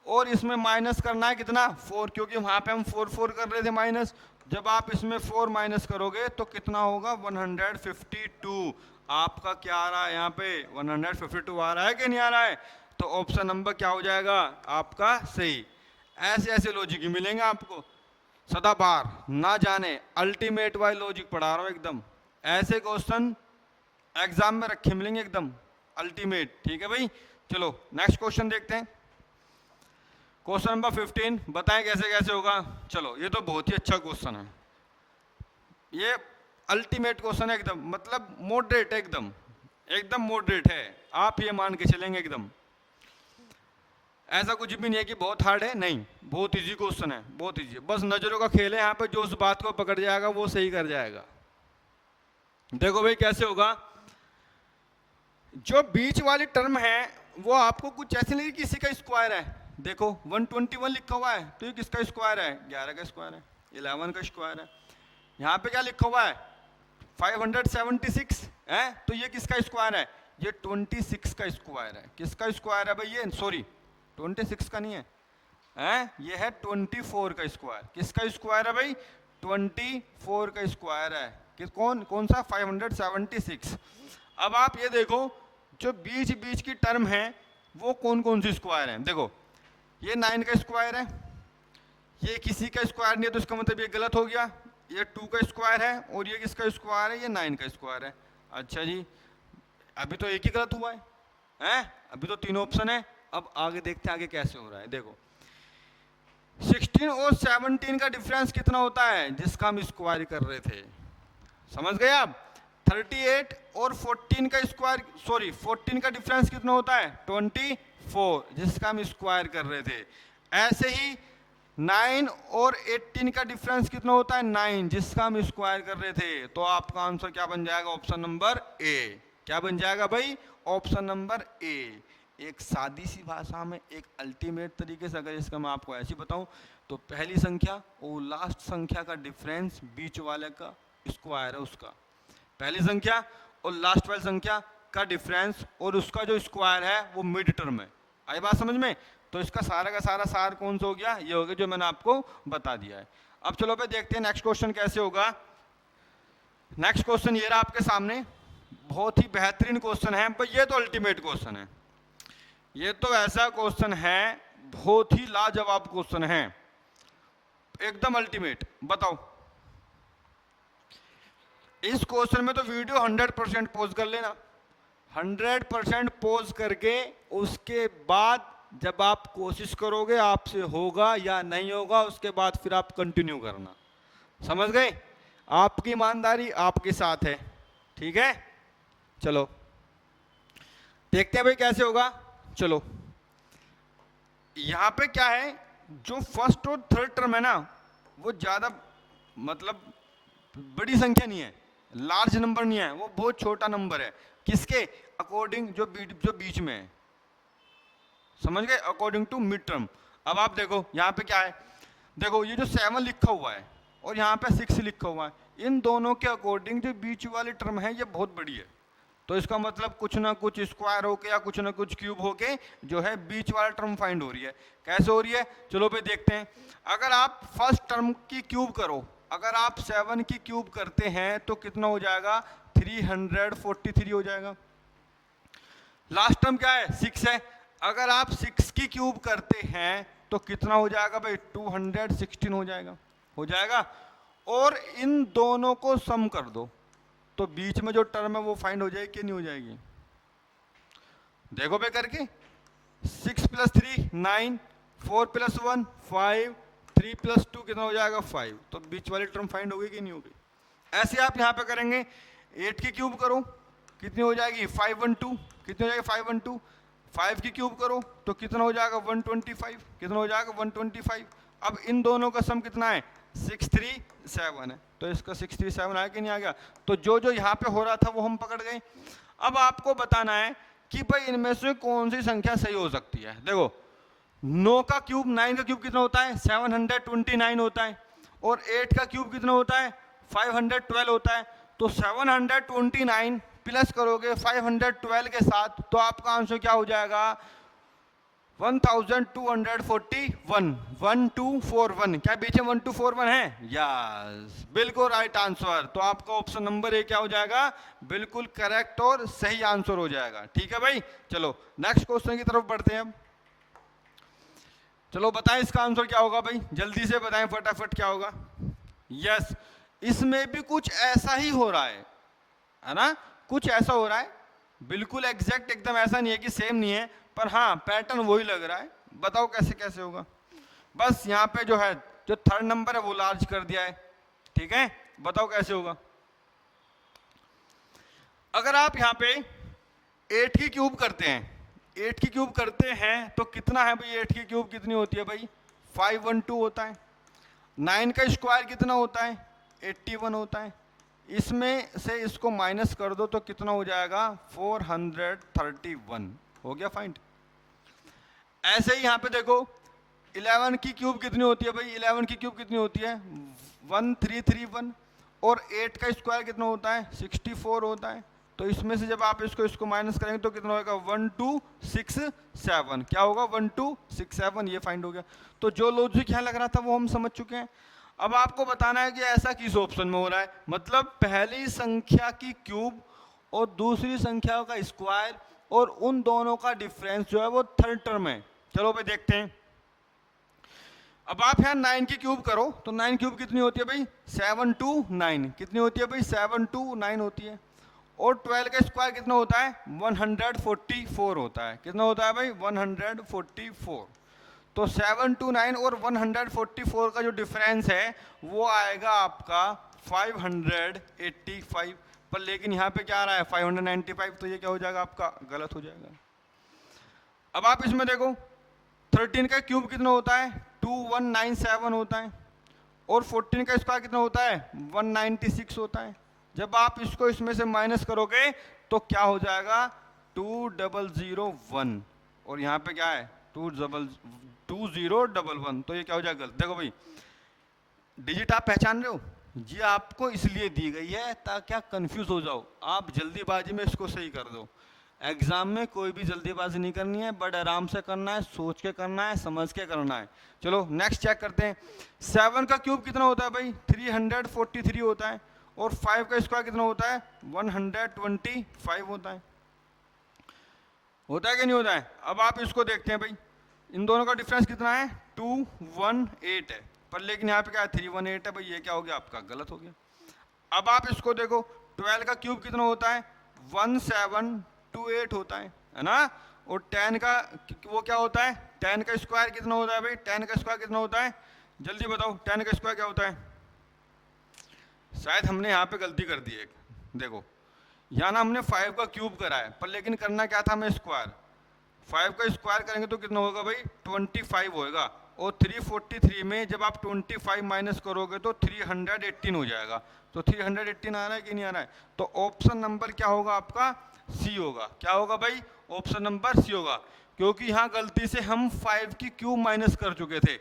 और इसमें माइनस करना है कितना 4, क्योंकि वहां पे हम 4 कर रहे थे माइनस, जब आप इसमें 4 माइनस करोगे तो कितना होगा 152। आपका क्या आ रहा है यहाँ पे 152 आ रहा है कि नहीं आ रहा है, तो ऑप्शन नंबर क्या हो जाएगा आपका सही। ऐसे ऐसे लॉजिक ही मिलेंगे आपको सदाबहार, ना जाने अल्टीमेट वाई लॉजिक पढ़ा रहा हूँ एकदम, ऐसे क्वेश्चन एग्जाम में रखे मिलेंगे एकदम अल्टीमेट। ठीक है भाई, चलो नेक्स्ट क्वेश्चन देखते हैं। क्वेश्चन नंबर 15, बताएं कैसे कैसे होगा। चलो ये तो बहुत ही अच्छा क्वेश्चन है, ये अल्टीमेट क्वेश्चन है एकदम, मतलब मॉडरेट है, एकदम एकदम मॉडरेट है, आप ये मान के चलेंगे एकदम। ऐसा कुछ भी नहीं है कि बहुत हार्ड है, नहीं, बहुत इजी क्वेश्चन है, बहुत इजी है। बस नजरों का खेल है यहाँ पे, जो उस बात को पकड़ जाएगा वो सही कर जाएगा। देखो भाई कैसे होगा, जो बीच वाली टर्म है वो आपको कुछ ऐसे नहीं किसी का स्क्वायर है। देखो 121 लिखा हुआ है तो ये किसका स्क्वायर है, 11 का स्क्वायर है, 11 का स्क्वायर है। यहाँ पे क्या लिखा हुआ है 576 है, तो ये किसका स्क्वायर है, ये 26 का स्क्वायर है। किसका स्क्वायर है भाई, ये सॉरी 26 का नहीं है, ये है 24 का स्क्वायर। किसका स्क्वायर है भाई, 24 का स्क्वायर है। कौन कौन सा, 576। अब आप ये देखो जो बीच बीच की टर्म है वो कौन कौन सी स्क्वायर है। देखो ये 9 का स्क्वायर है, ये किसी का स्क्वायर नहीं है तो इसका मतलब ये गलत हो गया। ये 2 का स्क्वायर है और ये किसका स्क्वायर है, ये 9 का स्क्वायर है। अच्छा जी, अभी तो एक ही गलत हुआ है, अभी तो तीनों ऑप्शन है। अब आगे देखते हैं आगे कैसे हो रहा है। देखो 16 और 17 का डिफरेंस कितना होता है, जिसका हम स्क्वायर कर रहे थे, समझ गए आप। 38 और 14 का स्क्वायर, सॉरी 14 का डिफरेंस कितना होता है, 24, जिसका हम स्क्वायर कर रहे थे। ऐसे ही 9 और 18 का डिफरेंस कितना होता है, 9, जिसका हम स्क्वायर कर रहे थे। तो आपका आंसर क्या बन जाएगा, ऑप्शन नंबर ए। क्या बन जाएगा भाई, ऑप्शन नंबर ए। एक सादी सी भाषा में, एक अल्टीमेट तरीके से अगर इसका मैं आपको ऐसी बताऊं तो पहली संख्या और लास्ट संख्या का डिफरेंस बीच वाले का स्क्वायर है उसका। पहली संख्या और लास्ट वाली संख्या का डिफरेंस और उसका जो स्क्वायर है वो मिड टर्म है। आई बात समझ में। तो इसका सारा का सारा सार कौन सा हो गया, ये हो गया जो मैंने आपको बता दिया है। अब चलो पे देखते हैं नेक्स्ट क्वेश्चन कैसे होगा। नेक्स्ट क्वेश्चन ये रहा आपके सामने, बहुत ही बेहतरीन क्वेश्चन है, पर ये तो अल्टीमेट क्वेश्चन है। ये तो ऐसा क्वेश्चन है, बहुत ही लाजवाब क्वेश्चन है, एकदम अल्टीमेट। बताओ इस क्वेश्चन में तो वीडियो 100% पॉज कर लेना, 100% पॉज करके उसके बाद जब आप कोशिश करोगे आपसे होगा या नहीं होगा, उसके बाद फिर आप कंटिन्यू करना, समझ गए। आपकी ईमानदारी आपके साथ है, ठीक है। चलो देखते हैं भाई कैसे होगा। चलो यहां पे क्या है, जो फर्स्ट और थर्ड टर्म है ना वो ज्यादा मतलब बड़ी संख्या नहीं है, लार्ज नंबर नहीं है, वो बहुत छोटा नंबर है। किसके अकॉर्डिंग, जो बीच में है, समझ गए, अकॉर्डिंग टू मिड टर्म। अब आप देखो यहाँ पे क्या है, देखो ये जो 7 लिखा हुआ है और यहाँ पे 6 लिखा हुआ है, इन दोनों के अकॉर्डिंग जो बीच वाली टर्म है ये बहुत बड़ी है। तो इसका मतलब कुछ ना कुछ स्क्वायर होके या कुछ ना कुछ क्यूब होके जो है बीच वाला टर्म फाइंड हो रही है। कैसे हो रही है, चलो पे देखते हैं। अगर आप फर्स्ट टर्म की क्यूब करो, अगर आप 7 की क्यूब करते हैं तो कितना हो जाएगा, 343 हो जाएगा। लास्ट टर्म क्या है, 6 है, अगर आप 6 की क्यूब करते हैं तो कितना हो जाएगा भाई, 216 हो जाएगा, हो जाएगा। और इन दोनों को सम कर दो तो बीच में जो टर्म है वो फाइंड हो जाएगी कि नहीं हो जाएगी। देखो पे करके, 6 + 3 9, 4 + 1 5, 3 + 2 कितना हो जाएगा 5, तो बीच वाली टर्म फाइंड होगी कि नहीं होगी। ऐसे आप यहाँ पे करेंगे, 8 की क्यूब करो कितनी हो जाएगी 512, कितनी हो जाएगी 512। 5 की क्यूब करो तो कितना हो जाएगा 125, कितना हो जाएगा 125। अब इन दोनों का सम कितना है 637 है, तो इसका 637 आया कि नहीं आ गया। तो जो जो यहाँ पे हो रहा था वो हम पकड़ गए। अब आपको बताना है कि भाई इनमें से कौन सी संख्या सही हो सकती है। देखो 9 का क्यूब 9 का क्यूब कितना होता है 729 होता है, और 8 का क्यूब कितना होता है 512 होता है। तो 729 प्लस करोगे 512 के साथ तो आपका आंसर क्या हो जाएगा 1241, 1241। क्या बीच में 1241 है, यस बिल्कुल राइट आंसर। तो आपका ऑप्शन नंबर ए क्या हो जाएगा, बिल्कुल करेक्ट और सही आंसर हो जाएगा। ठीक है भाई, चलो नेक्स्ट क्वेश्चन की तरफ बढ़ते हैं। अब चलो बताएं इसका आंसर क्या होगा भाई, जल्दी से बताएं फटाफट क्या होगा। यस, इसमें भी कुछ ऐसा ही हो रहा है ना, कुछ ऐसा हो रहा है, बिल्कुल एग्जैक्ट एकदम ऐसा नहीं है कि सेम नहीं है, पर हाँ पैटर्न वही लग रहा है। बताओ कैसे कैसे होगा। बस यहाँ पे जो है जो थर्ड नंबर है वो लार्ज कर दिया है, ठीक है। बताओ कैसे होगा। अगर आप यहाँ पे 8 की क्यूब करते हैं 8 की क्यूब करते हैं तो कितना है भाई, 8 की क्यूब कितनी होती है भाई, 512 होता है। 9 का स्क्वायर कितना होता है, 81 होता है। इसमें से इसको माइनस कर दो तो कितना हो जाएगा, 431 हो गया फाइंड। ऐसे ही यहाँ पे देखो 11 की क्यूब कितनी होती है भाई, 11 की क्यूब कितनी होती है, 1331। और 8 का स्क्वायर कितना होता है, 64 होता है। तो इसमें से जब आप इसको माइनस करेंगे तो कितना होगा, 1267। क्या होगा, 1267, ये फाइंड हो गया। तो जो लॉजिक यहाँ लग रहा था वो हम समझ चुके हैं। अब आपको बताना है कि ऐसा किस ऑप्शन में हो रहा है, मतलब पहली संख्या की क्यूब और दूसरी संख्या का स्क्वायर और उन दोनों का डिफरेंस जो है वो थर्ड टर्म है। चलो भाई देखते हैं। अब आप यहाँ 9 की क्यूब करो तो 9 क्यूब कितनी होती है भाई, 729। कितनी होती है भाई, 729 होती है। और 12 का स्क्वायर कितना होता है, 144 होता है। कितना होता है भाई, 144। तो 729 और 144 का जो डिफरेंस है वो आएगा आपका 585। पर लेकिन यहाँ पे क्या आ रहा है, 595। तो ये क्या हो जाएगा आपका, गलत हो जाएगा। अब आप इसमें देखो 13 का क्यूब कितना होता है, 2197 होता है। और 14 का स्क्वायर कितना होता है, 196 होता है। जब आप इसको इसमें से माइनस करोगे तो क्या हो जाएगा, 2001। और यहाँ पे क्या है, 2011। तो ये क्या हो जाएगा, गलत। देखो भाई डिजिट आप पहचान रहे हो, ये आपको इसलिए दी गई है ताकि आप कंफ्यूज हो जाओ, आप जल्दीबाजी में इसको सही कर दो। एग्जाम में कोई भी जल्दीबाजी नहीं करनी है, बड़े आराम से करना है, सोच के करना है, समझ के करना है। चलो नेक्स्ट चेक करते हैं। 7 का क्यूब कितना होता है भाई, 343 होता है। और 5 का स्क्वायर कितना होता है, 125 होता है। होता है कि नहीं होता है। अब आप इसको देखते हैं भाई, इन दोनों का डिफरेंस कितना है, 218 है। पर लेकिन यहाँ पे क्या है, 318 है भाई, ये क्या हो गया आपका, गलत हो गया। अब आप इसको देखो 12 का क्यूब कितना होता है, 1728 होता है ना। और 10 का वो क्या होता है, 10 का स्क्वायर कितना होता है भाई, 10 का स्क्वायर कितना होता है, जल्दी बताओ 10 का स्क्वायर क्या होता है। शायद हमने यहाँ पे गलती कर दी है। देखो यहाँ ना हमने 5 का क्यूब करा है, पर लेकिन करना क्या था हमें, स्क्वायर। 5 का स्क्वायर करेंगे तो कितना होगा भाई, 25 होएगा। और 343 में जब आप 25 माइनस करोगे तो 318 हो जाएगा। तो 318 आ रहा है कि नहीं आ रहा है। तो ऑप्शन नंबर क्या होगा आपका, सी होगा। क्या होगा भाई, ऑप्शन नंबर सी होगा। क्योंकि यहाँ गलती से हम 5 की क्यूब माइनस कर चुके थे,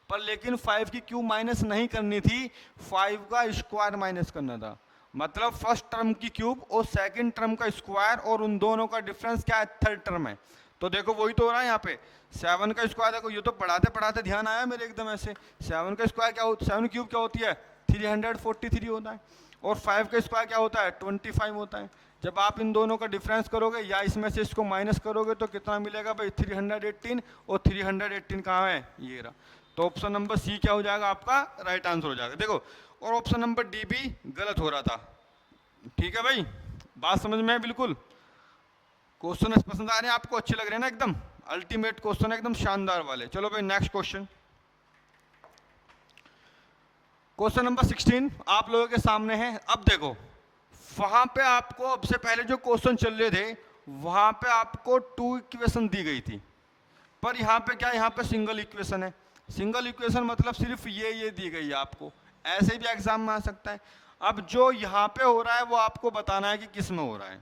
पर लेकिन 5 की क्यूब माइनस नहीं करनी थी, 5 का स्क्वायर माइनस करना था। मतलब फर्स्ट टर्म की क्यूब और सेकंड टर्म का स्क्वायर और उन दोनों का डिफरेंस क्या है, थर्ड टर्म है। तो देखो वही तो हो रहा है यहाँ पे। 7 का स्क्वायर देखो, ये तो पढ़ाते पढ़ाते ध्यान आया मेरे एकदम ऐसे। 7 का स्क्वायर क्या होता है, 7 क्यूब क्या होती है, 343 होता है। और 5 का स्क्वायर क्या होता है, 25 होता है। जब आप इन दोनों का डिफरेंस करोगे या इसमें से इसको माइनस करोगे तो कितना मिलेगा भाई, 318। और 318 कहाँ है, ये रहा। तो ऑप्शन नंबर सी क्या हो जाएगा आपका, राइट आंसर हो जाएगा। देखो और ऑप्शन नंबर डी भी गलत हो रहा था। ठीक है भाई, बात समझ में है बिल्कुल। क्वेश्चन पसंद आ रहे हैं आपको, अच्छे लग रहे हैं ना, एकदम अल्टीमेट क्वेश्चन है, एकदम शानदार वाले। चलो भाई नेक्स्ट क्वेश्चन, क्वेश्चन नंबर 16 आप लोगों के सामने है। अब देखो वहां पे आपको अब से पहले जो क्वेश्चन चल रहे थे वहां पे आपको 2 इक्वेशन दी गई थी, पर यहाँ पे क्या, यहाँ पे सिंगल इक्वेशन है। सिंगल इक्वेशन मतलब सिर्फ ये दी गई है आपको, ऐसे भी एग्जाम में आ सकता है। अब जो यहाँ पे हो रहा है वो आपको बताना है कि किस में हो रहा है।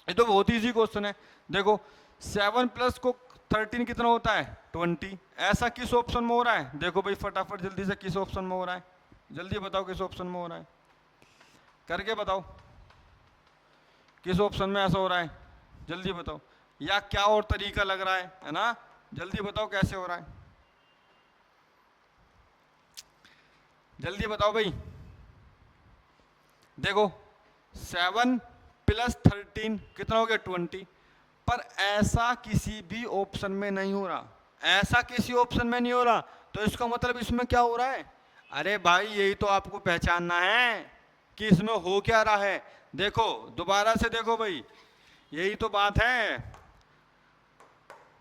ये तो बहुत ईजी क्वेश्चन है। देखो 7 प्लस को 13 कितना होता है, 20। ऐसा किस ऑप्शन में हो रहा है, देखो भाई फटाफट जल्दी से किस ऑप्शन में हो रहा है, जल्दी बताओ किस ऑप्शन में हो रहा है, करके बताओ किस ऑप्शन में ऐसा हो रहा है, जल्दी बताओ। या क्या और तरीका लग रहा है ना, जल्दी बताओ कैसे हो रहा है, जल्दी बताओ भाई। देखो 7 प्लस 13 कितना हो गया, 20। पर ऐसा किसी भी ऑप्शन में नहीं हो रहा, ऐसा किसी ऑप्शन में नहीं हो रहा। तो इसका मतलब इसमें क्या हो रहा है, अरे भाई यही तो आपको पहचानना है कि इसमें हो क्या रहा है। देखो दोबारा से देखो भाई, यही तो बात है।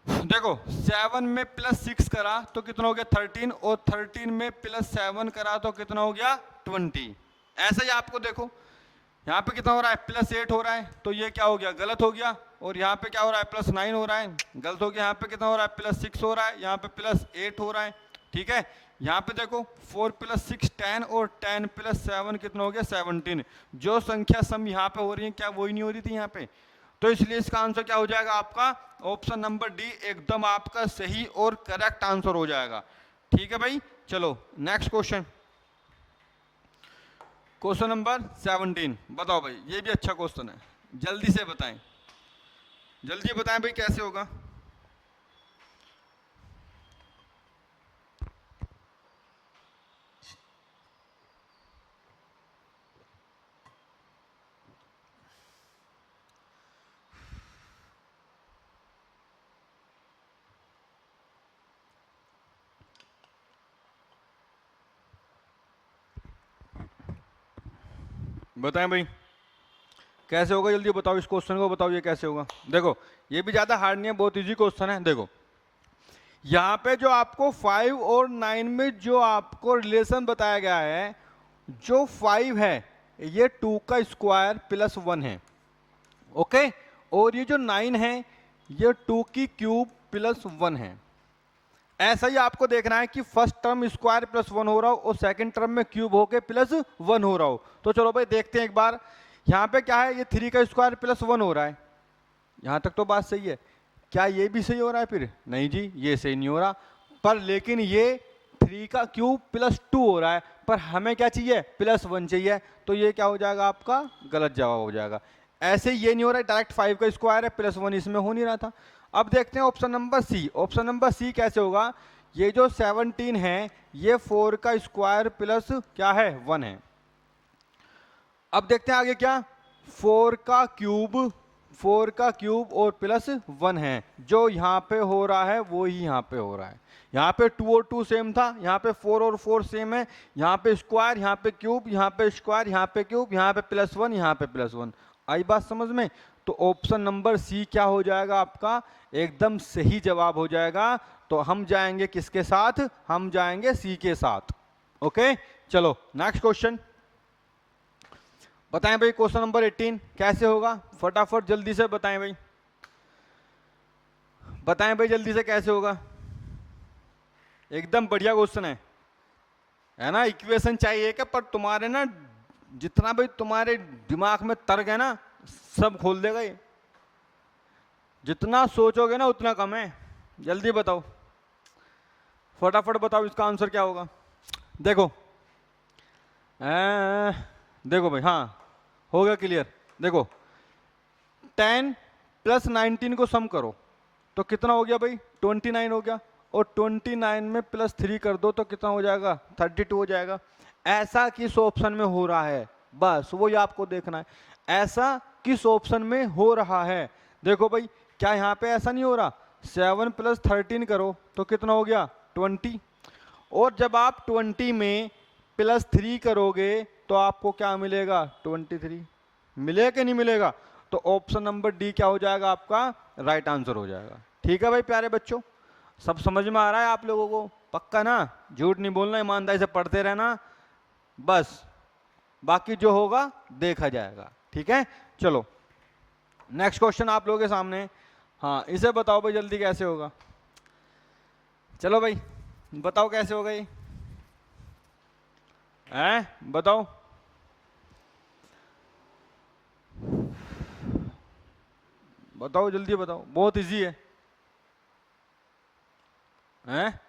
देखो 7 में प्लस 6 करा तो कितना हो गया, 13। और 13 में प्लस 7 करा तो कितना हो गया, 20। ऐसा ही आपको देखो यहाँ पे कितना हो रहा है, +8 हो रहा है, तो ये क्या हो गया, गलत हो गया। और यहाँ पे क्या हो रहा है, +9 हो रहा है, गलत हो गया। यहाँ पे कितना हो रहा है, +6 हो रहा है, यहाँ पे +8 हो रहा है, ठीक है। यहाँ पे देखो 4 + 6 10 और 10 + 7 कितना हो गया, 17। जो संख्या सम यहाँ पे हो रही है क्या वही नहीं हो रही थी यहाँ पे, तो इसलिए इसका आंसर क्या हो जाएगा आपका, ऑप्शन नंबर डी एकदम आपका सही और करेक्ट आंसर हो जाएगा। ठीक है भाई, चलो नेक्स्ट क्वेश्चन, क्वेश्चन नंबर 17। बताओ भाई, ये भी अच्छा क्वेश्चन है, जल्दी से बताएं, जल्दी बताएं भाई कैसे होगा। बताएं भाई कैसे होगा, जल्दी बताओ इस क्वेश्चन को, बताओ ये कैसे होगा। देखो ये भी ज्यादा हार्ड नहीं है, बहुत इजी क्वेश्चन है। देखो यहाँ पे जो आपको 5 और 9 में जो आपको रिलेशन बताया गया है, जो 5 है ये 2 का स्क्वायर प्लस 1 है, ओके। और ये जो 9 है ये 2 की क्यूब प्लस 1 है। ऐसा ही आपको देखना है कि फर्स्ट टर्म स्क्वायर प्लस 1 हो रहा हो और सेकंड टर्म में क्यूब होके प्लस 1 हो रहा हो। तो चलो भाई देखते हैं एक बार, यहाँ पे क्या है, ये 3 का स्क्वायर प्लस 1 हो रहा है, यहाँ तक तो बात सही है। क्या ये भी सही हो रहा है फिर, नहीं जी ये सही नहीं हो रहा, पर लेकिन ये 3 का क्यूब प्लस 2 हो रहा है, पर हमें क्या चाहिए, प्लस 1 चाहिए, तो ये क्या हो जाएगा आपका गलत जवाब हो जाएगा। ऐसे ये नहीं हो रहा है, डायरेक्ट 5 का स्क्वायर है प्लस 1 इसमें हो नहीं रहा था। अब देखते हैं option number C, option number C कैसे होगा। ये जो 17 है ये 4 का स्क्वायर प्लस क्या है 1 है। अब देखते हैं आगे क्या, 4 का क्यूब, 4 का क्यूब और प्लस 1 है, जो यहाँ पे हो रहा है वो ही यहाँ पे हो रहा है। यहाँ पे 2 और 2 सेम था, यहाँ पे 4 और 4 सेम है, यहाँ पे स्क्वायर, यहाँ पे क्यूब, यहाँ पे स्क्वायर, यहाँ पे क्यूब, यहाँ पे प्लस 1, यहाँ पे प्लस 1। आई बात समझ में, तो ऑप्शन नंबर सी क्या हो जाएगा आपका, एकदम सही जवाब हो जाएगा। तो हम जाएंगे किसके साथ, हम जाएंगे सी के साथ, ओके। चलो नेक्स्ट क्वेश्चन बताएं भाई, क्वेश्चन नंबर 18 कैसे होगा, फटाफट जल्दी से बताएं भाई, बताएं भाई जल्दी से कैसे होगा। एकदम बढ़िया क्वेश्चन है ना। इक्वेशन चाहिए क्या, पर तुम्हारे ना जितना भाई तुम्हारे दिमाग में तर्क है ना सब खोल देगा ये, जितना सोचोगे ना उतना कम है। जल्दी बताओ, फटाफट बताओ इसका आंसर क्या होगा। देखो देखो भाई, हाँ हो गया क्लियर। देखो 10 + 19 को सम करो तो कितना हो गया भाई, 29 हो गया, और 29 में +3 कर दो तो कितना हो जाएगा, 32 हो जाएगा। ऐसा किस ऑप्शन में हो रहा है, बस वही आपको देखना है, ऐसा किस ऑप्शन में हो रहा है। देखो भाई क्या यहाँ पे ऐसा नहीं हो रहा, 7 + 13 करो तो कितना हो गया 20, और जब आप 20 में +3 करोगे तो आपको क्या मिलेगा 23, मिलेगा कि नहीं मिलेगा। तो ऑप्शन नंबर डी क्या हो जाएगा आपका राइट आंसर हो जाएगा। ठीक है भाई प्यारे बच्चों, सब समझ में आ रहा है आप लोगों को, पक्का ना, झूठ नहीं बोलना, ईमानदारी से पढ़ते रहना, बस बाकी जो होगा देखा जाएगा। ठीक है चलो नेक्स्ट क्वेश्चन आप लोगों के सामने, हाँ इसे बताओ भाई जल्दी कैसे होगा। चलो भाई बताओ कैसे होगा ये, हैं बताओ। बताओ जल्दी बताओ, बहुत इजी है, हैं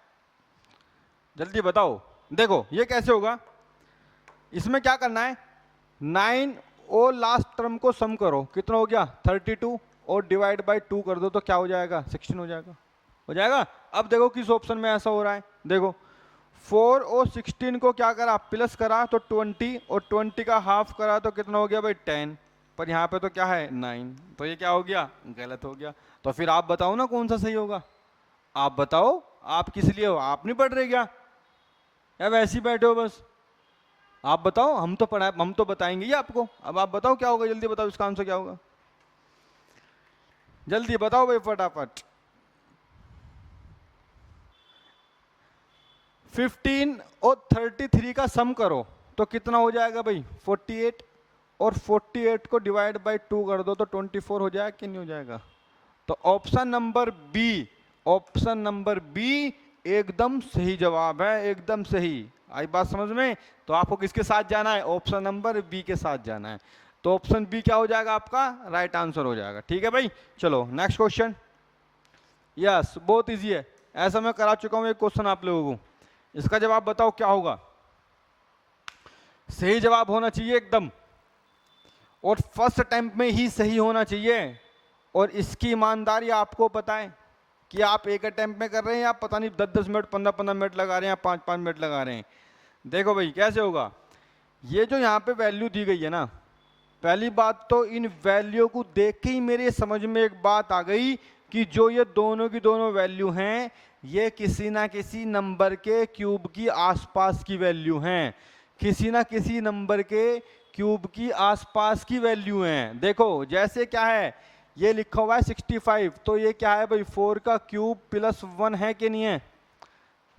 जल्दी बताओ। देखो ये कैसे होगा, इसमें क्या करना है, 9 और लास्ट टर्म को सम करो, कितना हो गया 32, और डिवाइड बाय 2 कर दो तो क्या हो जाएगा 16 हो जाएगा, हो जाएगा। अब देखो किस ऑप्शन में ऐसा हो रहा है, देखो 4 और 16 को क्या करा प्लस करा तो 20, और 20 का हाफ करा तो कितना हो गया भाई 10, पर यहाँ पे तो क्या है 9, तो ये क्या हो गया गलत हो गया। तो फिर आप बताओ ना कौन सा सही होगा, आप बताओ, आप किस लिए हो, आप नहीं पढ़ रहे क्या, या वैसे ही बैठे हो बस, आप बताओ, हम तो पढ़ा, हम तो बताएंगे ही आपको। अब आप बताओ क्या होगा, जल्दी बताओ इसका आंसर क्या होगा, जल्दी बताओ भाई फटाफट। 15 और 33 का सम करो तो कितना हो जाएगा भाई 48, और 48 को डिवाइड बाई 2 कर दो तो 24 हो जाएगा कि नहीं हो जाएगा? तो ऑप्शन नंबर बी एकदम सही जवाब है, एकदम सही। आई बात समझ में? तो आपको किसके साथ जाना है? ऑप्शन नंबर बी के साथ जाना है। तो ऑप्शन बी क्या हो जाएगा आपका? राइट आंसर हो जाएगा। ठीक है भाई, चलो नेक्स्ट क्वेश्चन। यस, बहुत इजी है, ऐसा मैं करा चुका हूं एक क्वेश्चन आप लोगों को। इसका जवाब बताओ क्या होगा? सही जवाब होना चाहिए एकदम, और फर्स्ट अटेम्प्ट में ही सही होना चाहिए। और इसकी ईमानदारी आपको पता है कि आप एक अटेम्प्ट में कर रहे हैं या पता नहीं 10-10 मिनट 15-15 मिनट लगा रहे हैं या 5-5 मिनट लगा रहे हैं। देखो भाई कैसे होगा, ये जो यहाँ पे वैल्यू दी गई है ना, पहली बात तो इन वैल्यू को देख के ही मेरे समझ में एक बात आ गई कि जो ये दोनों की दोनों वैल्यू हैं ये किसी ना किसी नंबर के क्यूब की आसपास की वैल्यू हैं, किसी ना किसी नंबर के क्यूब की आसपास की वैल्यू हैं। देखो जैसे क्या है, ये लिखा हुआ है 65, तो ये क्या है भाई? 4 का क्यूब प्लस 1 है कि नहीं है?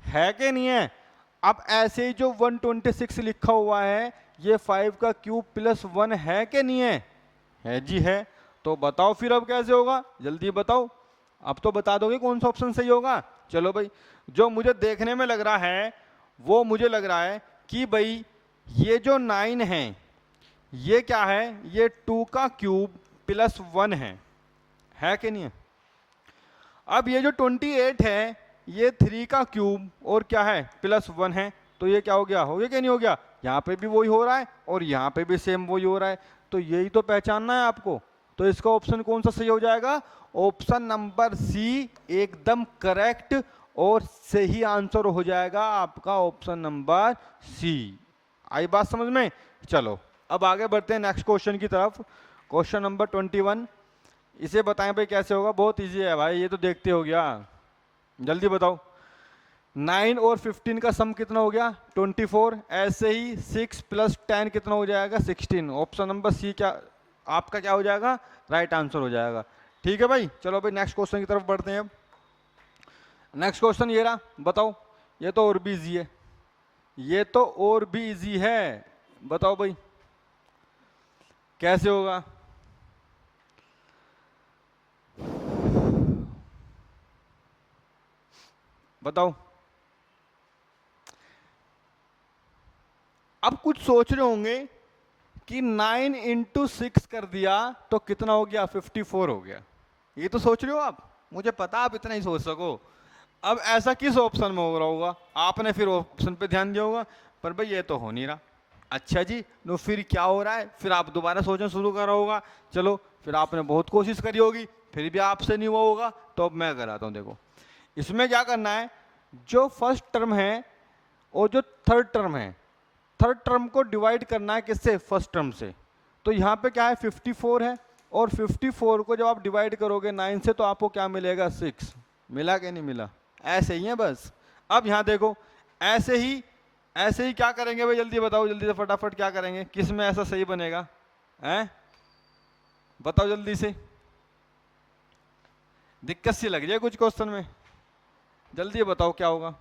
है कि नहीं है? अब ऐसे ही जो 126 लिखा हुआ है, ये 5 का क्यूब प्लस 1 है कि नहीं है? है जी है। तो बताओ फिर अब कैसे होगा, जल्दी बताओ। अब तो बता दोगे कौन सा ऑप्शन सही होगा। चलो भाई, जो मुझे देखने में लग रहा है वो मुझे लग रहा है कि भाई ये जो 9 है ये क्या है? ये 2 का क्यूब प्लस 1 है कि नहीं है? अब ये जो 28 है ये 3 का क्यूब और क्या है? प्लस 1 है। तो ये क्या हो गया? हो गया कि नहीं हो गया? यहाँ पे भी वही हो रहा है और यहाँ पे भी सेम वही हो रहा है। तो यही तो पहचानना है आपको। तो इसका ऑप्शन कौन सा सही हो जाएगा? ऑप्शन नंबर सी एकदम करेक्ट और सही आंसर हो जाएगा आपका, ऑप्शन नंबर सी। आई बात समझ में? चलो अब आगे बढ़ते हैं नेक्स्ट क्वेश्चन की तरफ। क्वेश्चन नंबर 21, इसे बताएं भाई कैसे होगा। बहुत इजी है भाई, ये तो देखते हो गया, जल्दी बताओ। 9 और 15 का सम कितना हो गया? 24। ऐसे ही 6 प्लस 10 कितना हो जाएगा? 16। ऑप्शन नंबर सी क्या आपका क्या हो जाएगा? राइट आंसर हो जाएगा। ठीक है भाई, चलो भाई नेक्स्ट क्वेश्चन की तरफ बढ़ते हैं। अब नेक्स्ट क्वेश्चन ये रहा, बताओ। ये तो और भी इजी है, ये तो और भी इजी है। बताओ भाई कैसे होगा? बताओ। अब कुछ सोच रहे होंगे कि 9 इंटू 6 कर दिया तो कितना हो गया? 54 हो गया। ये तो सोच रहे हो आप, मुझे पता आप इतना ही सोच सको। अब ऐसा किस ऑप्शन में हो रहा होगा? आपने फिर ऑप्शन पे ध्यान दिया होगा, पर भाई ये तो हो नहीं रहा। अच्छा जी, तो फिर क्या हो रहा है? फिर आप दोबारा सोचना शुरू करा होगा। चलो फिर आपने बहुत कोशिश करी होगी, फिर भी आपसे नहीं हुआ होगा, तो अब मैं कराता हूँ। देखो इसमें क्या करना है, जो फर्स्ट टर्म है और जो थर्ड टर्म है, थर्ड टर्म को डिवाइड करना है किससे? फर्स्ट टर्म से। तो यहाँ पे क्या है? 54 है, और 54 को जब आप डिवाइड करोगे 9 से तो आपको क्या मिलेगा? 6। मिला कि नहीं मिला? ऐसे ही है बस। अब यहाँ देखो, ऐसे ही क्या करेंगे भाई? जल्दी बताओ, जल्दी से फटाफट क्या करेंगे? किस में ऐसा सही बनेगा? हैं बताओ जल्दी से, दिक्कत सी लग रही है कुछ क्वेश्चन में, जल्दी बताओ क्या होगा?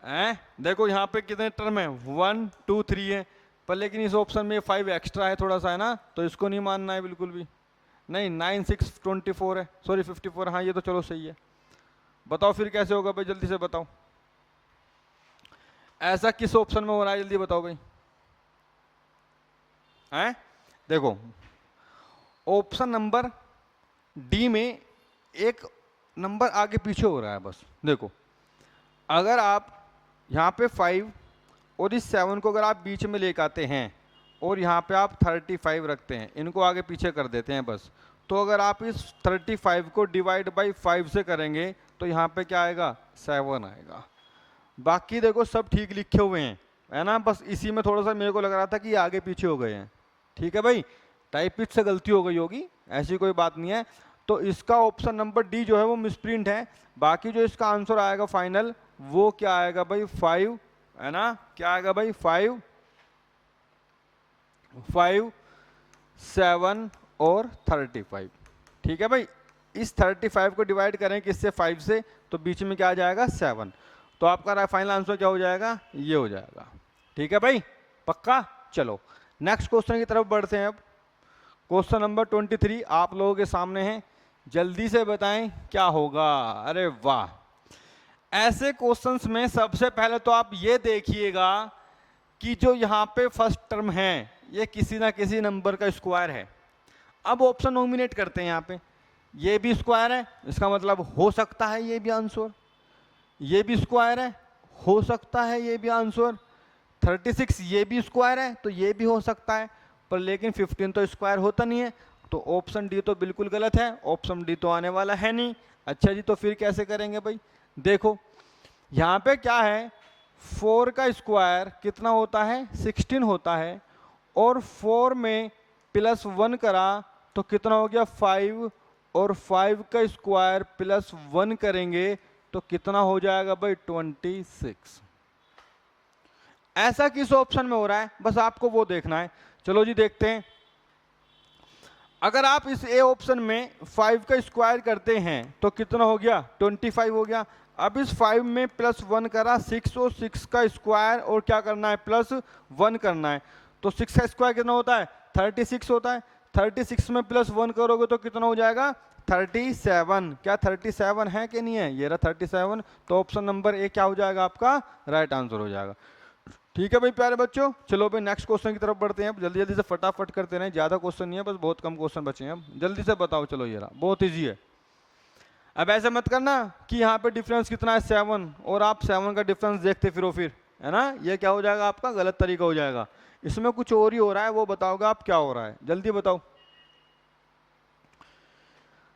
हैं देखो यहाँ पे कितने टर्म है? 1 2 3 है, पर लेकिन इस ऑप्शन में 5 एक्स्ट्रा है थोड़ा सा, है ना? तो इसको नहीं मानना है बिल्कुल भी नहीं। 9 6 24 है, सॉरी 54। हाँ ये तो चलो सही है। बताओ फिर कैसे होगा भाई? जल्दी से बताओ, ऐसा किस ऑप्शन में हो रहा है? जल्दी बताओ भाई। हैं देखो ऑप्शन नंबर डी में एक नंबर आगे पीछे हो रहा है बस। देखो अगर आप यहाँ पे 5 और इस 7 को अगर आप बीच में लेकर आते हैं और यहाँ पे आप 35 रखते हैं, इनको आगे पीछे कर देते हैं बस, तो अगर आप इस 35 को डिवाइड बाई 5 से करेंगे तो यहाँ पे क्या आएगा? 7 आएगा। बाकी देखो सब ठीक लिखे हुए हैं, है ना? बस इसी में थोड़ा सा मेरे को लग रहा था कि ये आगे पीछे हो गए हैं। ठीक है भाई, टाइपिस्ट से गलती हो गई होगी, ऐसी कोई बात नहीं है। तो इसका ऑप्शन नंबर डी जो है वो मिसप्रिंट है। बाकी जो इसका आंसर आएगा फाइनल वो क्या आएगा भाई? 5, है ना? क्या आएगा भाई? 5 7 और 35। ठीक है भाई, इस 35 को डिवाइड करें किससे? 5 से, तो बीच में क्या आ जाएगा? 7। तो आपका फाइनल आंसर क्या हो जाएगा? ये हो जाएगा। ठीक है भाई, पक्का? चलो नेक्स्ट क्वेश्चन की तरफ बढ़ते हैं। अब क्वेश्चन नंबर 23 आप लोगों के सामने है, जल्दी से बताएं क्या होगा। अरे वाह, ऐसे क्वेश्चंस में सबसे पहले तो आप ये देखिएगा कि जो यहाँ पे फर्स्ट टर्म है ये किसी ना किसी नंबर का स्क्वायर है। अब ऑप्शन नॉमिनेट करते हैं, यहाँ पे ये भी स्क्वायर है, इसका मतलब हो सकता है ये भी आंसर, ये भी स्क्वायर है, हो सकता है ये भी आंसर, 36 ये भी स्क्वायर है तो ये भी हो सकता है, पर लेकिन 15 तो स्क्वायर होता नहीं है, तो ऑप्शन डी तो बिल्कुल गलत है, ऑप्शन डी तो आने वाला है नहीं। अच्छा जी, तो फिर कैसे करेंगे भाई? देखो यहाँ पे क्या है, 4 का स्क्वायर कितना होता है, 16 होता है, और 4 में +1 करा तो कितना हो गया 5, और 5 का स्क्वायर +1 करेंगे तो कितना हो जाएगा भाई 26। ऐसा किस ऑप्शन में हो रहा है, बस आपको वो देखना है। चलो जी देखते हैं। अगर आप इस ए ऑप्शन में 5 का स्क्वायर करते हैं तो कितना हो गया 25 हो गया। अब इस 5 में +1 करा 6, और 6 का स्क्वायर और क्या करना है +1 करना है, तो 6 का स्क्वायर कितना होता है 36 होता है। 36 में +1 करोगे तो कितना हो जाएगा 37। क्या 37 है कि नहीं है, ये रहा 37, तो ऑप्शन नंबर ए क्या हो जाएगा आपका राइट आंसर हो जाएगा। ठीक है भाई प्यारे बच्चों, चलो भाई नेक्स्ट क्वेश्चन की तरफ बढ़ते हैं। अब जल्दी जल्दी से फटाफट करते रहें, ज्यादा क्वेश्चन नहीं है, बस बहुत कम क्वेश्चन बचे हैं। अब जल्दी से बताओ, चलो ये रहा, बहुत ईजी है। अब ऐसे मत करना कि यहाँ पे डिफरेंस कितना है 7, और आप 7 का डिफरेंस देखते फिरो फिर, है ना, ये क्या हो जाएगा आपका गलत तरीका हो जाएगा। इसमें कुछ और ही हो रहा है, वो बताओगे आप क्या हो रहा है, जल्दी बताओ।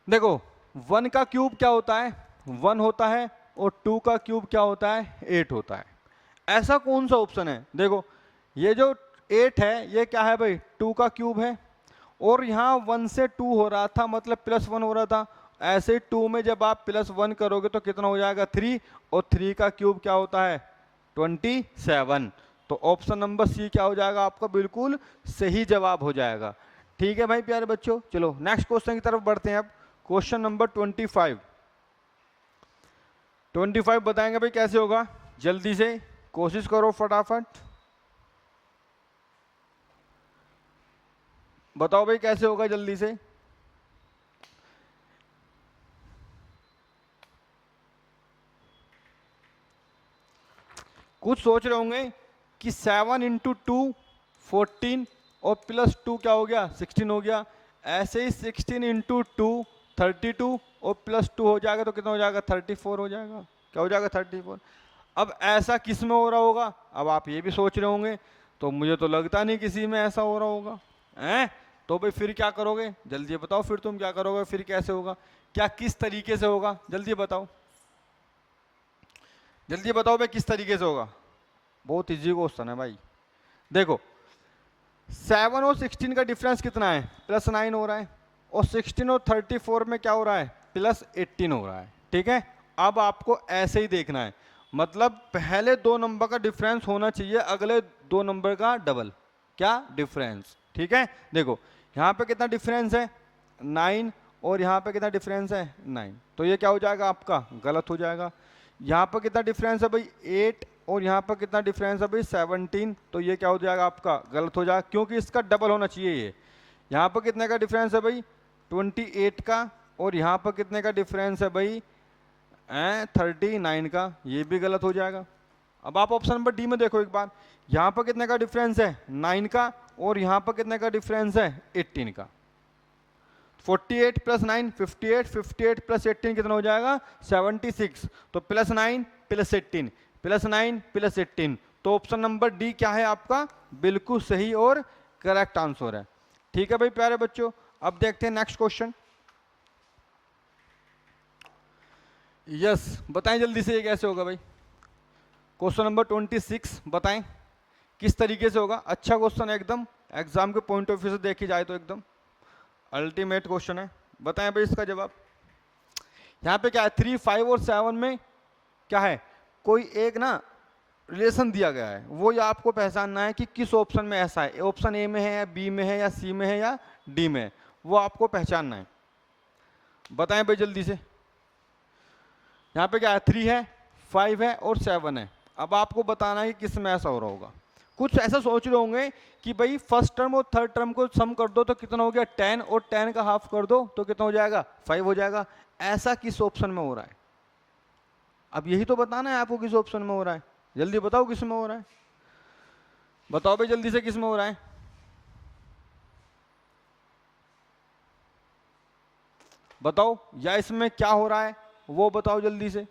देखो 1 का क्यूब क्या होता है 1 होता है, और 2 का क्यूब क्या होता है 8 होता है। ऐसा कौन सा ऑप्शन है, देखो ये जो 8 है ये क्या है भाई 2 का क्यूब है, और यहाँ 1 से 2 हो रहा था मतलब +1 हो रहा था। ऐसे 2 में जब आप +1 करोगे तो कितना हो जाएगा 3, और 3 का क्यूब क्या होता है 27। तो ऑप्शन नंबर सी क्या हो जाएगा आपका बिल्कुल सही जवाब हो जाएगा। ठीक है भाई प्यारे बच्चों, चलो नेक्स्ट क्वेश्चन की तरफ बढ़ते हैं। अब क्वेश्चन नंबर 25 बताएंगे भाई कैसे होगा, जल्दी से कोशिश करो फटाफट बताओ भाई कैसे होगा जल्दी से। कुछ सोच रहे होंगे कि 7 × 2 14, और +2 क्या हो गया 16 हो गया। ऐसे ही 16 × 2 32, और +2 हो जाएगा तो कितना हो जाएगा 34 हो जाएगा। क्या हो जाएगा 34। अब ऐसा किस में हो रहा होगा, अब आप ये भी सोच रहे होंगे, तो मुझे तो लगता नहीं किसी में ऐसा हो रहा होगा हैं। तो भाई फिर क्या करोगे, जल्दी बताओ, फिर तुम क्या करोगे, फिर कैसे होगा, क्या किस तरीके से होगा, जल्दी बताओ, जल्दी बताओ भाई किस तरीके से होगा। बहुत इजी क्वेश्चन है भाई। देखो 7 और 16 का डिफरेंस कितना है +9 हो रहा है, और 16 और 34 में क्या हो रहा है +18 हो रहा है। ठीक है, अब आपको ऐसे ही देखना है, मतलब पहले 2 नंबर का डिफरेंस होना चाहिए अगले 2 नंबर का डबल क्या डिफरेंस। ठीक है, देखो यहाँ पे कितना डिफरेंस है 9, और यहाँ पे कितना डिफरेंस है 9, तो ये क्या हो जाएगा आपका गलत हो जाएगा। यहाँ पर कितना डिफरेंस है भाई 8, और यहाँ पर कितना डिफरेंस है भाई 17, तो ये क्या हो जाएगा आपका गलत हो जाएगा, क्योंकि इसका डबल होना चाहिए ये। यहाँ पर कितने का डिफरेंस है भाई 28 का, और यहाँ पर कितने का डिफरेंस है भाई 39 का, ये भी गलत हो जाएगा। अब आप ऑप्शन नंबर डी में देखो एक बार, यहाँ पर कितने का डिफरेंस है 9 का, और यहाँ पर कितने का डिफरेंस है 18 का। 48 + 9 58, 58 + 18 कितना हो जाएगा 76, तो +9 + 18 +9 + 18, तो ऑप्शन नंबर डी क्या है आपका बिल्कुल सही और करेक्ट आंसर है। ठीक है भाई प्यारे बच्चों, अब देखते हैं नेक्स्ट क्वेश्चन। यस बताएं जल्दी से ये कैसे होगा भाई। क्वेश्चन नंबर 26 बताएं किस तरीके से होगा। अच्छा क्वेश्चन है एकदम, एग्जाम के पॉइंट ऑफ व्यू से देखी जाए तो एकदम अल्टीमेट क्वेश्चन है। बताएं भाई इसका जवाब। यहाँ पे क्या है 3, 5 और 7 में क्या है कोई एक ना रिलेशन दिया गया है, वो ये आपको पहचानना है कि किस ऑप्शन में ऐसा है, ऑप्शन ए में है या बी में है या सी में है या डी में है, वो आपको पहचानना है। बताएं भाई जल्दी से। यहाँ पे क्या है 3 है 5 है और 7 है। अब आपको बताना है कि किस में ऐसा हो रहा होगा। कुछ ऐसा सोच रहे होंगे कि भाई फर्स्ट टर्म और थर्ड टर्म को सम कर दो तो कितना हो गया 10, और 10 का हाफ कर दो तो कितना हो जाएगा 5 हो जाएगा। ऐसा किस ऑप्शन में हो रहा है? अब यही तो बताना है आपको किस ऑप्शन में हो रहा है। जल्दी बताओ किस में हो रहा है, बताओ भाई जल्दी से किस में हो रहा है। बताओ, या इसमें क्या हो रहा है वो बताओ जल्दी से।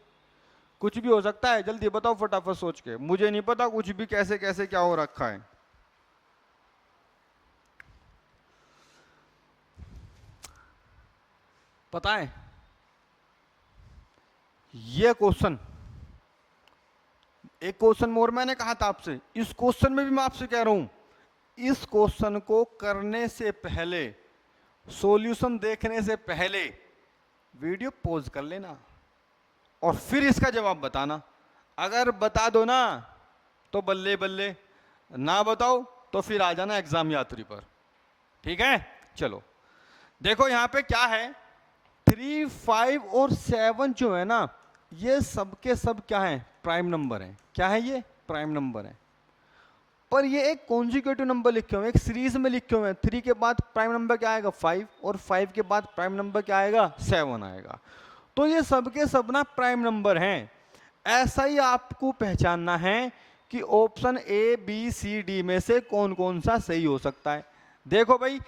कुछ भी हो सकता है, जल्दी बताओ फटाफट सोच के। मुझे नहीं पता कुछ भी कैसे कैसे क्या हो रखा है। पता है ये क्वेश्चन, एक क्वेश्चन मोर मैंने कहा था आपसे, इस क्वेश्चन में भी मैं आपसे कह रहा हूं, इस क्वेश्चन को करने से पहले, सॉल्यूशन देखने से पहले वीडियो पॉज कर लेना और फिर इसका जवाब बताना। अगर बता दो ना तो बल्ले बल्ले, ना बताओ तो फिर आ जाना एग्जाम यात्री पर। ठीक है, चलो देखो यहां पे क्या है, 3, 5 और 7 जो है ना, ये सब के सब क्या है, प्राइम नंबर है। क्या है ये? प्राइम नंबर है। पर ये एक कॉन्जिक्यूटिव नंबर लिखे हुए हैं, एक सीरीज में लिखे हुए हैं। 3 के बाद प्राइम नंबर क्या आएगा 5, और 5 के बाद प्राइम नंबर क्या आएगा 7 आएगा। तो ये सब के सब ना प्राइम नंबर हैं। ऐसा ही आपको पहचानना है कि option A B C D में से कौन कौन सा सही हो सकता है। देखो भाई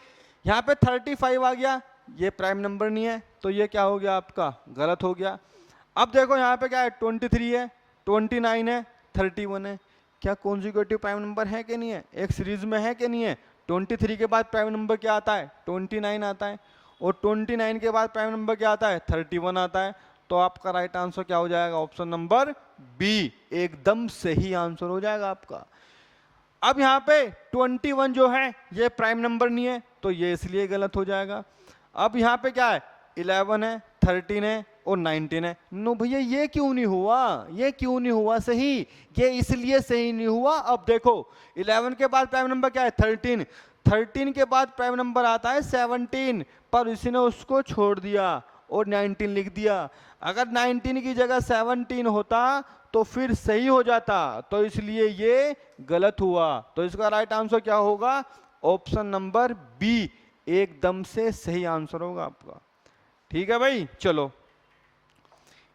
यहाँ पे 35 आ गया, ये प्राइम नंबर नहीं है, तो ये क्या हो गया आपका गलत हो गया। अब देखो यहाँ पे क्या है, 23 है, 29 है, 31 है। क्या कॉन्जिक्यूटिव प्राइम नंबर है कि नहीं है? एक सीरीज में है कि नहीं है? 23 के बाद प्राइम नंबर क्या आता है 29 आता है, और 29 के बाद प्राइम नंबर क्या आता है 31 आता है। तो आपका राइट आंसर क्या हो जाएगा? ऑप्शन नंबर बी एकदम सही आंसर हो जाएगा आपका। अब यहाँ पे 21 जो है ये प्राइम नंबर नहीं है, तो ये इसलिए गलत हो जाएगा। अब यहाँ पे क्या है, 11 है, 13 है और 19 है। नो भैया ये क्यों नहीं हुआ, ये क्यों नहीं हुआ सही? ये इसलिए सही नहीं हुआ। अब देखो 11 के बाद प्राइम नंबर क्या है 13, 13 के बाद प्राइम नंबर आता है 17, पर इसने उसको छोड़ दिया और 19 लिख दिया। अगर 19 की जगह 17 होता तो फिर सही हो जाता, तो इसलिए ये गलत हुआ। तो इसका राइट आंसर क्या होगा? ऑप्शन नंबर बी एकदम से सही आंसर होगा आपका। ठीक है भाई, चलो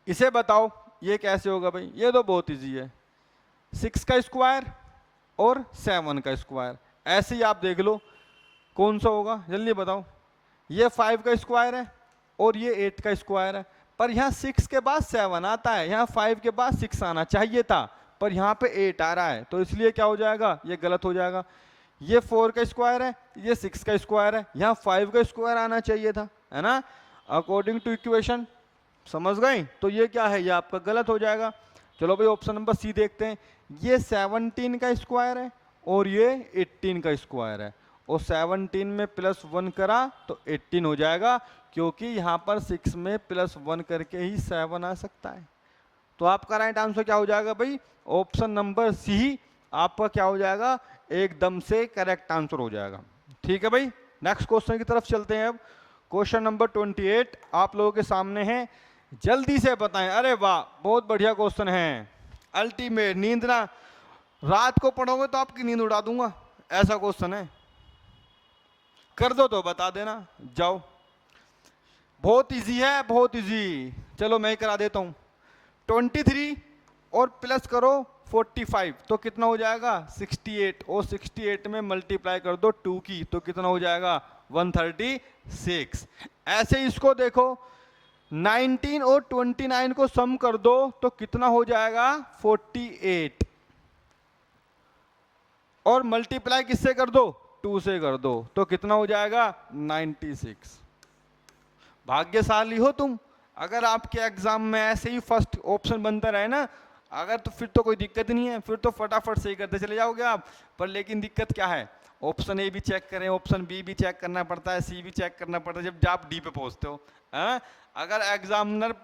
इसे बताओ ये कैसे होगा भाई। ये तो बहुत इजी है, 6 का स्क्वायर और 7 का स्क्वायर। ऐसे ही आप देख लो कौन सा होगा, जल्दी बताओ। ये 5 का स्क्वायर है और ये 8 का स्क्वायर है, पर यहाँ 6 के बाद 7 आता है, यहाँ 5 के बाद 6 आना चाहिए था, पर यहाँ पे 8 आ रहा है, तो इसलिए क्या हो जाएगा? ये गलत हो जाएगा। ये 4 का स्क्वायर है, ये 6 का स्क्वायर है, यहाँ 5 का स्क्वायर आना चाहिए था, है ना, अकॉर्डिंग टू इक्वेशन। समझ गए? तो ये क्या है, ये आपका गलत हो जाएगा। चलो भाई ऑप्शन नंबर सी देखते हैं। ये 17 का स्क्वायर है और ये 18 का स्क्वायर है, और 17 में +1 करा तो 18 हो जाएगा, क्योंकि यहाँ पर 6 में +1 करके ही 7 आ सकता है। तो आपका राइट आंसर क्या हो जाएगा भाई? ऑप्शन नंबर सी आपका क्या हो जाएगा? एकदम से करेक्ट आंसर हो जाएगा। ठीक है भाई, नेक्स्ट क्वेश्चन की तरफ चलते हैं। अब क्वेश्चन नंबर 28 आप लोगों के सामने है, जल्दी से बताएं। अरे वाह, बहुत बढ़िया क्वेश्चन है, अल्टीमेट। नींद ना, रात को पढ़ोगे तो आपकी नींद उड़ा दूंगा, ऐसा क्वेश्चन है। कर दो तो बता देना, जाओ। बहुत इजी है, बहुत इजी। चलो मैं ही करा देता हूं। 23 और प्लस करो 45 तो कितना हो जाएगा 68, और 68 में मल्टीप्लाई कर दो 2 की तो कितना हो जाएगा 136। ऐसे इसको देखो, 19 और 29 को सम कर दो तो कितना हो जाएगा 48, और मल्टीप्लाई किससे कर दो 2 से कर दो तो कितना हो जाएगा 96। भाग्यशाली हो तुम, अगर आपके एग्जाम में ऐसे ही फर्स्ट ऑप्शन बनता रहे ना, अगर तो फिर तो कोई दिक्कत नहीं है, फिर तो फटाफट सही करते चले जाओगे आप। पर लेकिन दिक्कत क्या है, ऑप्शन ए भी चेक करें, ऑप्शन बी भी चेक करना पड़ता है, सी भी चेक करना पड़ता है, जब आप डी पे पहुंचते हो। हाँ? अगर एग्जामिनर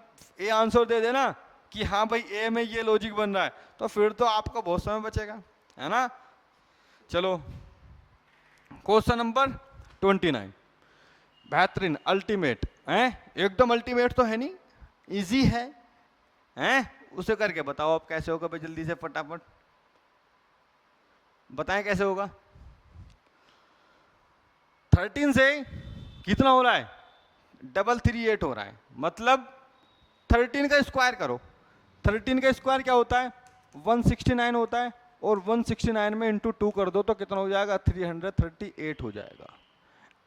ए आंसर दे देना कि हाँ भाई ए में ये लॉजिक बन रहा है, तो फिर तो आपका बहुत समय बचेगा, है ना। चलो क्वेश्चन नंबर 29, बेहतरीन, अल्टीमेट है, एकदम अल्टीमेट तो है नहीं, इजी है, हैं? उसे करके बताओ आप कैसे होगा भाई, जल्दी से फटाफट। बताएं कैसे होगा? 13 से कितना हो रहा है? 338 हो रहा है, मतलब 13 का स्क्वायर करो। 13 का स्क्वायर क्या होता है? 169 होता है, और 169 में इंटू 2 कर दो तो कितना हो जाएगा? 338 हो जाएगा।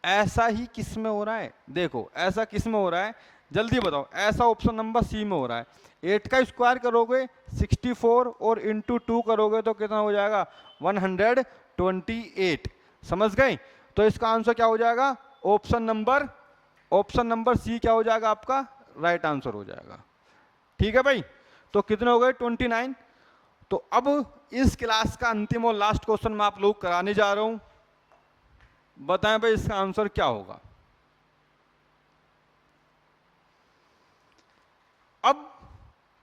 ऐसा ही किस में हो रहा है? देखो ऐसा किस में हो रहा है, जल्दी बताओ। ऐसा ऑप्शन नंबर सी में हो रहा है। 8 का स्क्वायर करोगे 64, और इंटू 2 करोगे तो कितना हो जाएगा? 128। समझ गए? तो इसका आंसर क्या हो जाएगा? ऑप्शन नंबर सी क्या हो जाएगा आपका? राइट आंसर हो जाएगा। ठीक है भाई, तो कितने हो गए? 29। तो अब इस क्लास का अंतिम और लास्ट क्वेश्चन मैं आप लोग कराने जा रहा हूं। बताएं भाई इसका आंसर क्या होगा? अब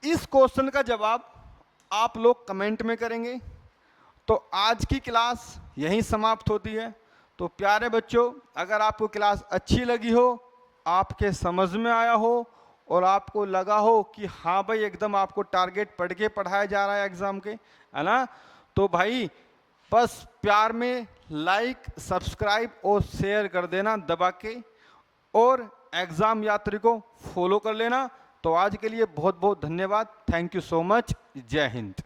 इस क्वेश्चन का जवाब आप लोग कमेंट में करेंगे। तो आज की क्लास यहीं समाप्त होती है। तो प्यारे बच्चों, अगर आपको क्लास अच्छी लगी हो, आपके समझ में आया हो, और आपको लगा हो कि हाँ भाई एकदम आपको टारगेट पढ़ के पढ़ाया जा रहा है एग्जाम के, है ना, तो भाई बस प्यार में लाइक, सब्सक्राइब और शेयर कर देना दबा के, और एग्जाम यात्री को फॉलो कर लेना। तो आज के लिए बहुत बहुत धन्यवाद। Thank you so much. जय हिंद।